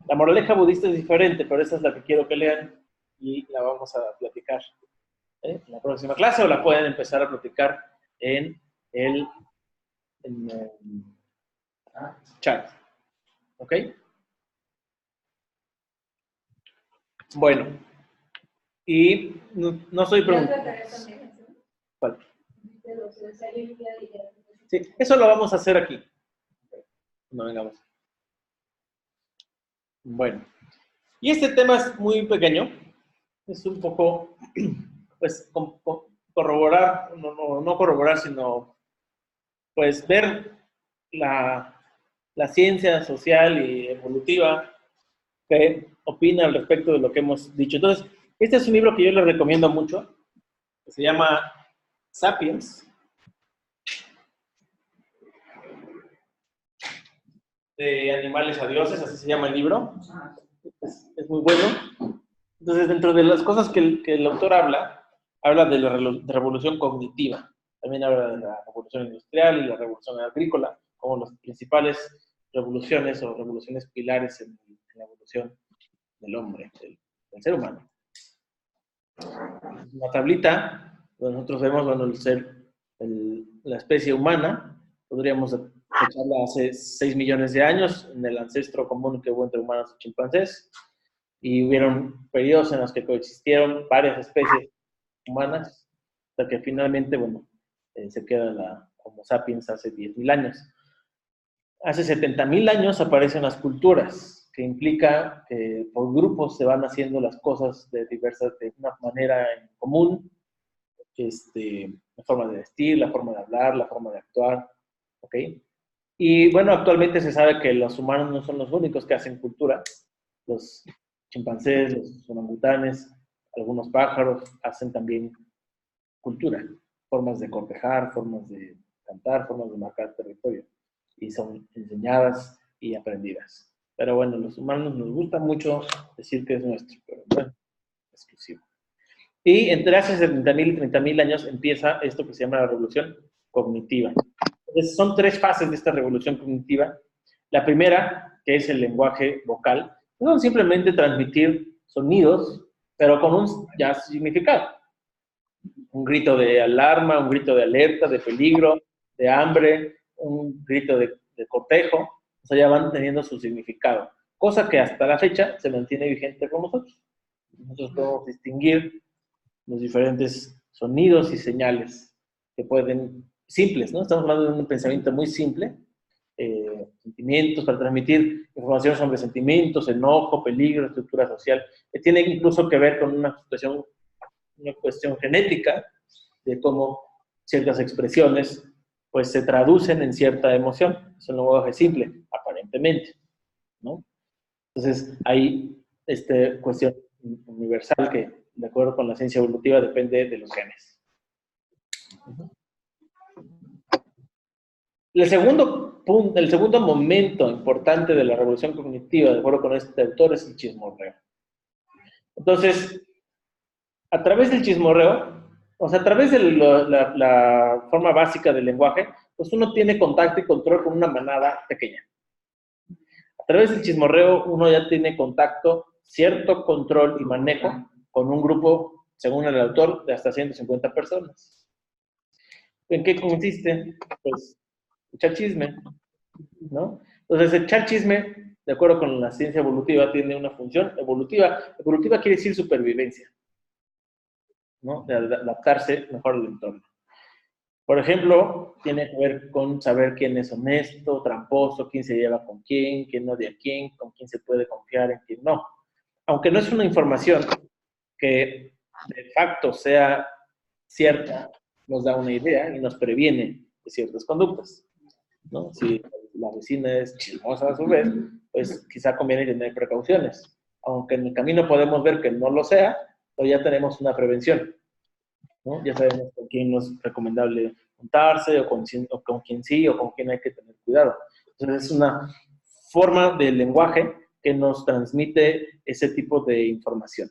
La moraleja budista es diferente, pero esa es la que quiero que lean y la vamos a platicar en la próxima clase, o la pueden empezar a platicar en el chat. ¿Ok? Bueno, y no soy preguntando. ¿Cuál? Sí, eso lo vamos a hacer aquí. No vengamos. Bueno, y este tema es muy pequeño. Es un poco, pues, corroborar, no corroborar, sino, pues, ver la ciencia social y evolutiva que opina al respecto de lo que hemos dicho. Entonces, este es un libro que yo les recomiendo mucho, que se llama Sapiens, de animales a dioses, así se llama el libro. Es muy bueno. Entonces, dentro de las cosas que el autor habla de la revolución cognitiva. También habla de la revolución industrial y la revolución agrícola como las principales revoluciones o revoluciones pilares en la evolución del hombre, del ser humano. La tablita, donde nosotros vemos, bueno, la especie humana, podríamos echarla hace 6 millones de años, en el ancestro común que hubo entre humanos y chimpancés, y hubieron periodos en los que coexistieron varias especies humanas, hasta que finalmente, bueno, se queda la Homo sapiens hace 10.000 años. Hace 70.000 años aparecen las culturas, que implica que por grupos se van haciendo las cosas de una manera en común, la forma de vestir, la forma de hablar, la forma de actuar, ¿ok? Y bueno, actualmente se sabe que los humanos no son los únicos que hacen cultura. Los chimpancés, los orangutanes, algunos pájaros hacen también cultura, formas de cortejar, formas de cantar, formas de marcar territorio, y son enseñadas y aprendidas. Pero bueno, los humanos nos gusta mucho decir que es nuestro, pero bueno, exclusivo. Y entre hace 70.000 y 30.000 años empieza esto que se llama la revolución cognitiva. Entonces, son 3 fases de esta revolución cognitiva. La primera, que es el lenguaje vocal, no simplemente transmitir sonidos, pero con un ya significado. Un grito de alarma, un grito de alerta, de peligro, de hambre, un grito de cortejo, o sea, ya van teniendo su significado. Cosa que hasta la fecha se mantiene vigente con nosotros. Nosotros podemos distinguir los diferentes sonidos y señales que pueden, simples, ¿no? Estamos hablando de un pensamiento muy simple, sentimientos, para transmitir información sobre sentimientos, enojo, peligro, estructura social, que tiene incluso que ver con una cuestión genética de cómo ciertas expresiones pues se traducen en cierta emoción. Es un lenguaje simple, aparentemente, ¿no? Entonces, hay esta cuestión universal que, de acuerdo con la ciencia evolutiva, depende de los genes. El segundo momento importante de la revolución cognitiva, de acuerdo con este autor, es el chismorreo. Entonces, a través del chismorreo, o sea, a través de la forma básica del lenguaje, pues uno tiene contacto y control con una manada pequeña. A través del chismorreo uno ya tiene contacto, cierto control y manejo con un grupo, según el autor, de hasta 150 personas. ¿En qué consiste? Pues echar chisme, ¿no? Entonces, echar chisme de acuerdo con la ciencia evolutiva, tiene una función evolutiva. Evolutiva quiere decir supervivencia, ¿no? De adaptarse mejor al entorno. Por ejemplo, tiene que ver con saber quién es honesto, tramposo, quién se lleva con quién odia a quién, con quién se puede confiar, en quién no. Aunque no es una información que de facto sea cierta, nos da una idea y nos previene de ciertas conductas, ¿no? Si la vecina es chismosa a su vez, pues quizá conviene tener precauciones. Aunque en el camino podemos ver que no lo sea, pero ya tenemos una prevención, ¿no? Ya sabemos con quién no es recomendable juntarse, o con quién sí, o con quién hay que tener cuidado. Entonces es una forma de lenguaje que nos transmite ese tipo de información.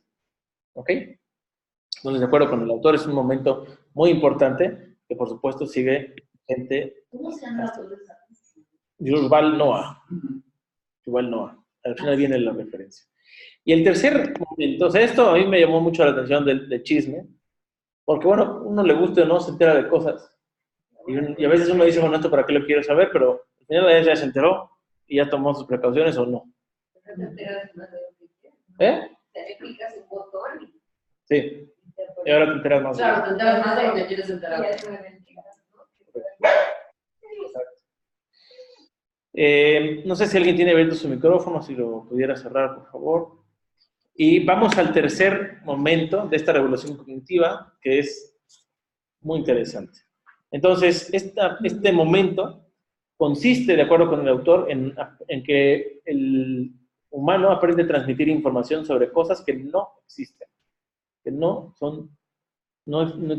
¿Ok? Entonces, de acuerdo con el autor, es un momento muy importante que, por supuesto, sigue gente... ¿Cómo se llama la pobreza? Yuval Noah. Yuval Noah. Al final viene la referencia. Y el tercer momento, o sea, esto a mí me llamó mucho la atención del chisme, porque, bueno, uno le gusta o no, se entera de cosas. Y a veces uno dice, bueno, ¿esto para qué lo quiero saber? Pero al final ya se enteró y ya tomó sus precauciones o no. Te enteras más de lo que quieres. ¿Eh? Te picas un botón y Sí. Y ahora te enteras más. Claro, te enteras más de lo que quieres enterar. ya es una mentira, ¿no? No sé si alguien tiene abierto su micrófono, si lo pudiera cerrar, por favor. Y vamos al tercer momento de esta revolución cognitiva, que es muy interesante. Entonces, este momento consiste, de acuerdo con el autor, en que el humano aprende a transmitir información sobre cosas que no existen, que no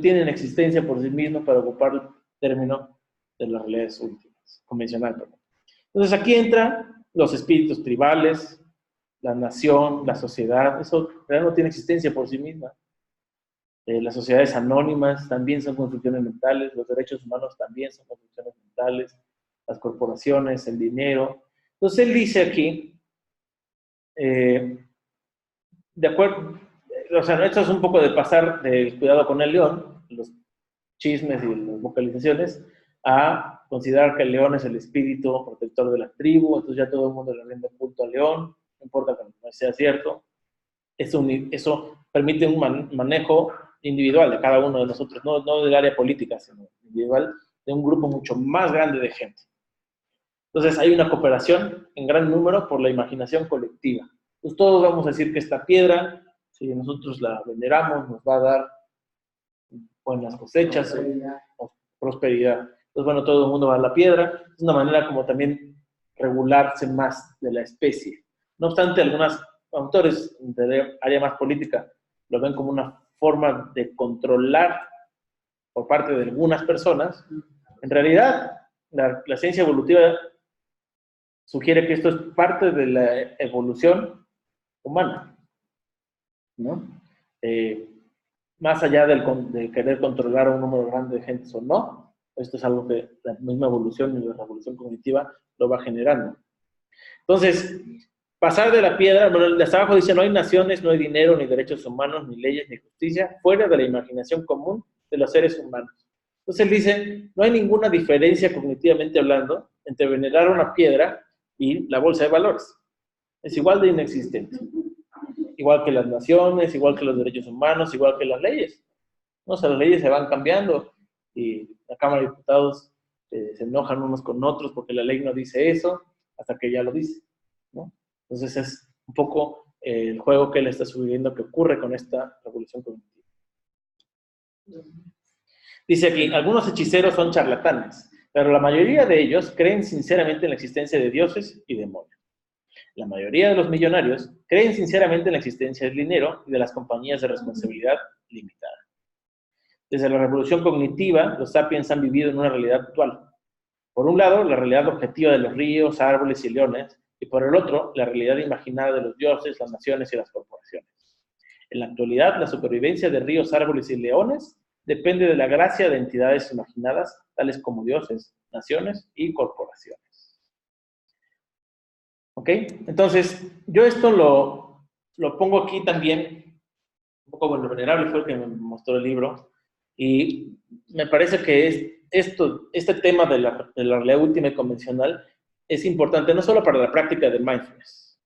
tienen existencia por sí mismas para ocupar el término de las realidades últimas, convencional, perdón. Entonces, aquí entran los espíritus tribales, la nación, la sociedad, eso realmente no tiene existencia por sí misma. Las sociedades anónimas también son construcciones mentales, los derechos humanos también son construcciones mentales, las corporaciones, el dinero. Entonces él dice aquí, de acuerdo, o sea, esto es un poco de pasar del cuidado con el león, los chismes y las vocalizaciones, a considerar que el león es el espíritu protector de la tribu, entonces ya todo el mundo le rinde culto al león, no importa que no sea cierto. Eso permite un manejo individual de cada uno de nosotros, no del área política, sino individual, de un grupo mucho más grande de gente. Entonces hay una cooperación en gran número por la imaginación colectiva. Entonces todos vamos a decir que esta piedra, si nosotros la veneramos, nos va a dar buenas cosechas o prosperidad. Entonces, bueno, todo el mundo va a la piedra. Es una manera como también regularse más de la especie. No obstante, algunos autores de área más política lo ven como una forma de controlar por parte de algunas personas. En realidad, la ciencia evolutiva sugiere que esto es parte de la evolución humana, ¿no? Más allá de querer controlar a un número grande de gente o no, esto es algo que la misma evolución y la revolución cognitiva lo va generando. Entonces, pasar de la piedra, bueno, hasta abajo dice, no hay naciones, no hay dinero, ni derechos humanos, ni leyes, ni justicia, fuera de la imaginación común de los seres humanos. Entonces él dice, no hay ninguna diferencia cognitivamente hablando entre venerar una piedra y la bolsa de valores. Es igual de inexistente. Igual que las naciones, igual que los derechos humanos, igual que las leyes. ¿No? O sea, las leyes se van cambiando y la Cámara de Diputados se enojan unos con otros porque la ley no dice eso, hasta que ya lo dice, ¿no? Entonces es un poco el juego que él está sugiriendo que ocurre con esta revolución cognitiva. Dice aquí, algunos hechiceros son charlatanes, pero la mayoría de ellos creen sinceramente en la existencia de dioses y demonios. La mayoría de los millonarios creen sinceramente en la existencia del dinero y de las compañías de responsabilidad limitada. Desde la revolución cognitiva, los sapiens han vivido en una realidad actual. Por un lado, la realidad objetiva de los ríos, árboles y leones, y por el otro, la realidad imaginada de los dioses, las naciones y las corporaciones. En la actualidad, la supervivencia de ríos, árboles y leones depende de la gracia de entidades imaginadas, tales como dioses, naciones y corporaciones. ¿Ok? Entonces, yo esto lo pongo aquí también, un poco bueno, venerable fue el que me mostró el libro, y me parece que este tema de la realidad última y convencional es importante no solo para la práctica de mindfulness,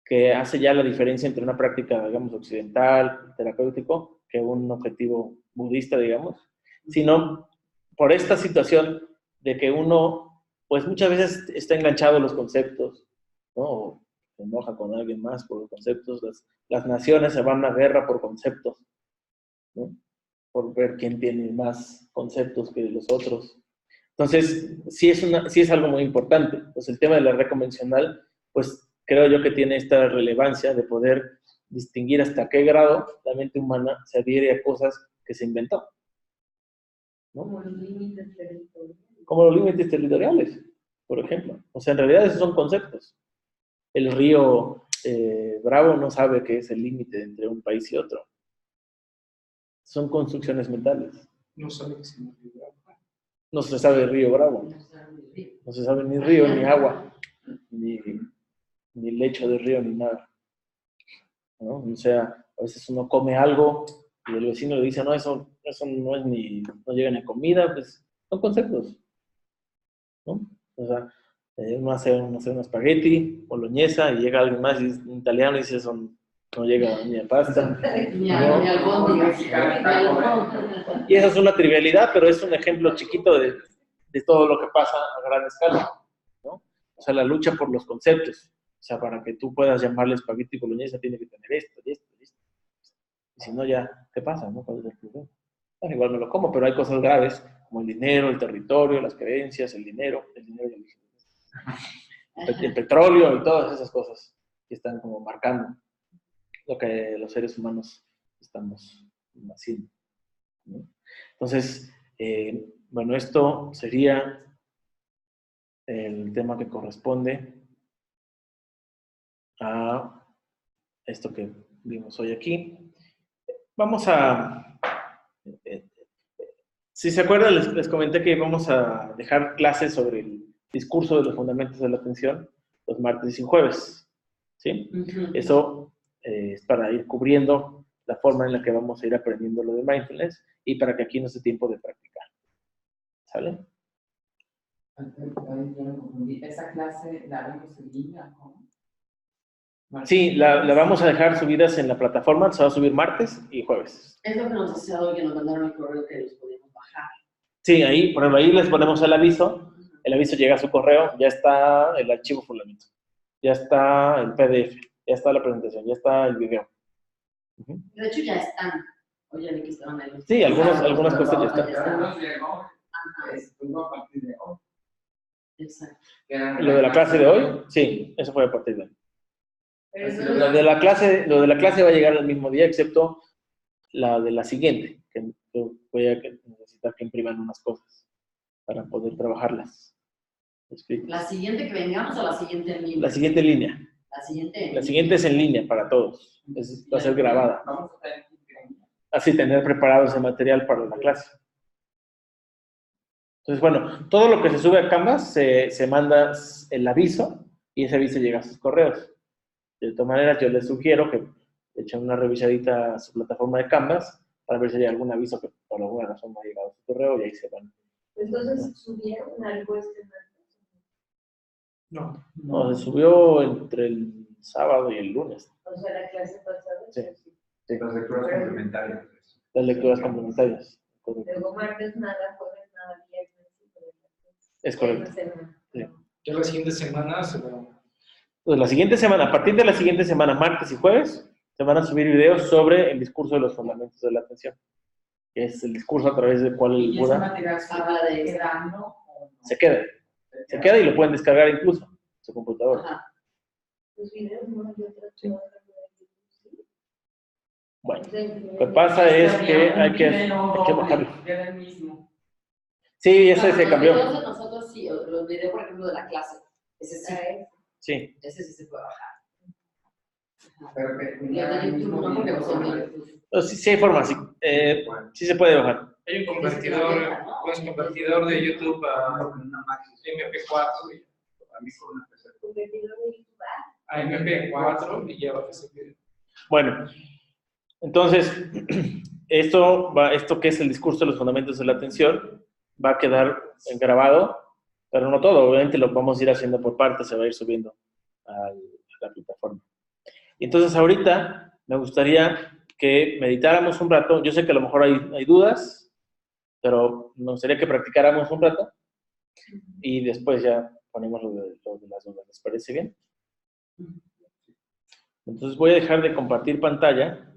que hace ya la diferencia entre una práctica, digamos, occidental, terapéutico, que un objetivo budista, digamos, sino por esta situación de que uno, pues muchas veces está enganchado a los conceptos, ¿no? O se enoja con alguien más por los conceptos. Las naciones se van a guerra por conceptos, ¿no? Por ver quién tiene más conceptos que los otros. Entonces, sí es algo muy importante. Pues el tema de la red convencional, pues creo yo que tiene esta relevancia de poder distinguir hasta qué grado la mente humana se adhiere a cosas que se inventó, ¿no? Como los límites territoriales. Como los límites territoriales, por ejemplo. O sea, en realidad esos son conceptos. El río Bravo no sabe qué es el límite entre un país y otro. Son construcciones mentales. No sabe que se me olvidó. No se sabe río Bravo. No se sabe ni río, ni agua, ni lecho de río, ni nada, ¿no? O sea, a veces uno come algo y el vecino le dice, no, eso no es no llega ni a comida, pues son conceptos, ¿no? O sea, uno hace un espagueti, boloñesa, y llega alguien más y es un italiano y dice, eso no llega ni a pasta. Ni albóndigas. Y esa es una trivialidad, pero es un ejemplo chiquito de todo lo que pasa a gran escala, ¿no? O sea, la lucha por los conceptos. O sea, para que tú puedas llamarle espagueti boloñesa, tiene que tener esto y esto y esto. Y si no, ya, ¿qué pasa, no? ¿Cuál es el problema? Bueno, igual me lo como, pero hay cosas graves, como el dinero, el territorio, las creencias, el dinero el petróleo y todas esas cosas que están como marcando lo que los seres humanos estamos haciendo, ¿no? Entonces, bueno, esto sería el tema que corresponde a esto que vimos hoy aquí. Vamos a... si se acuerdan, les comenté que vamos a dejar clases sobre el discurso de los fundamentos de la atención los martes y jueves, ¿sí? Eso es para ir cubriendo la forma en la que vamos a ir aprendiendo lo de mindfulness y para que aquí nos dé tiempo de practicar. ¿Sale? ¿Esa clase la haremos en línea? ¿Cómo? Sí, la vamos a dejar subidas en la plataforma, se va a subir martes y jueves. Es lo que nos decía hoy, que nos mandaron el correo que los podemos bajar. Sí, ahí, por ejemplo, ahí les ponemos el aviso llega a su correo, ya está el archivo fulanito, ya está el PDF, ya está la presentación, ya está el video. De hecho, ya están. Oye, vi que estaban ahí. Sí, algunas cosas ya están. Ya nos llegó. Estuvo a partir de hoy. Exacto. Lo de la clase de hoy, sí, eso fue a partir de hoy. Pero Lo de la clase va a llegar el mismo día, excepto la de la siguiente, que voy a necesitar que impriman unas cosas para poder trabajarlas. ¿La siguiente que vengamos o la siguiente en línea? La siguiente línea. La siguiente Es en línea para todos. Va a ser grabada. Vamos a tener que Así tener preparado ese material para la clase. Entonces, bueno, todo lo que se sube a Canvas se manda el aviso y ese aviso llega a sus correos. De todas maneras, yo les sugiero que echen una revisadita a su plataforma de Canvas para ver si hay algún aviso que por alguna razón no ha llegado a su correo y ahí se van. entonces subieron algo este martes. No, se subió entre el sábado y el lunes. O sea, la clase pasada. Sí. Las lecturas complementarias. Las lecturas complementarias. Correcto. Luego martes nada, jueves nada, viernes. Es correcto. Sí. Ya la siguiente semana se va. Pues la siguiente semana, a partir de la siguiente semana, martes y jueves, se van a subir videos sobre el discurso de los fundamentos de la atención. Que es el discurso a través del cual el ¿Y ese Buda material se va quedando o no? se queda. Se queda y lo pueden descargar incluso en su computadora. Ajá. Los videos no, yo trato de hacerlo. Bueno, lo que pasa es que hay que bajarlo. Queda el mismo. Sí, ese se cambió. Los videos de nosotros sí, los videos, por ejemplo, de la clase. Ese sí. Sí. Ese sí se puede bajar. Pero que Y los de YouTube no, porque son de YouTube. Sí hay forma, sí. Sí se puede bajar. Hay un convertidor de YouTube a MP4 A mí por una PC. a MP4 y ya va a ser. Bueno, entonces, esto que es el discurso de los fundamentos de la atención va a quedar grabado Pero no todo, obviamente lo vamos a ir haciendo por partes, se va a ir subiendo a la plataforma. Y entonces ahorita me gustaría que meditáramos un rato. Yo sé que a lo mejor hay dudas, pero me gustaría que practicáramos un rato y después ya ponemos lo de las dudas. ¿Les parece bien? Entonces voy a dejar de compartir pantalla.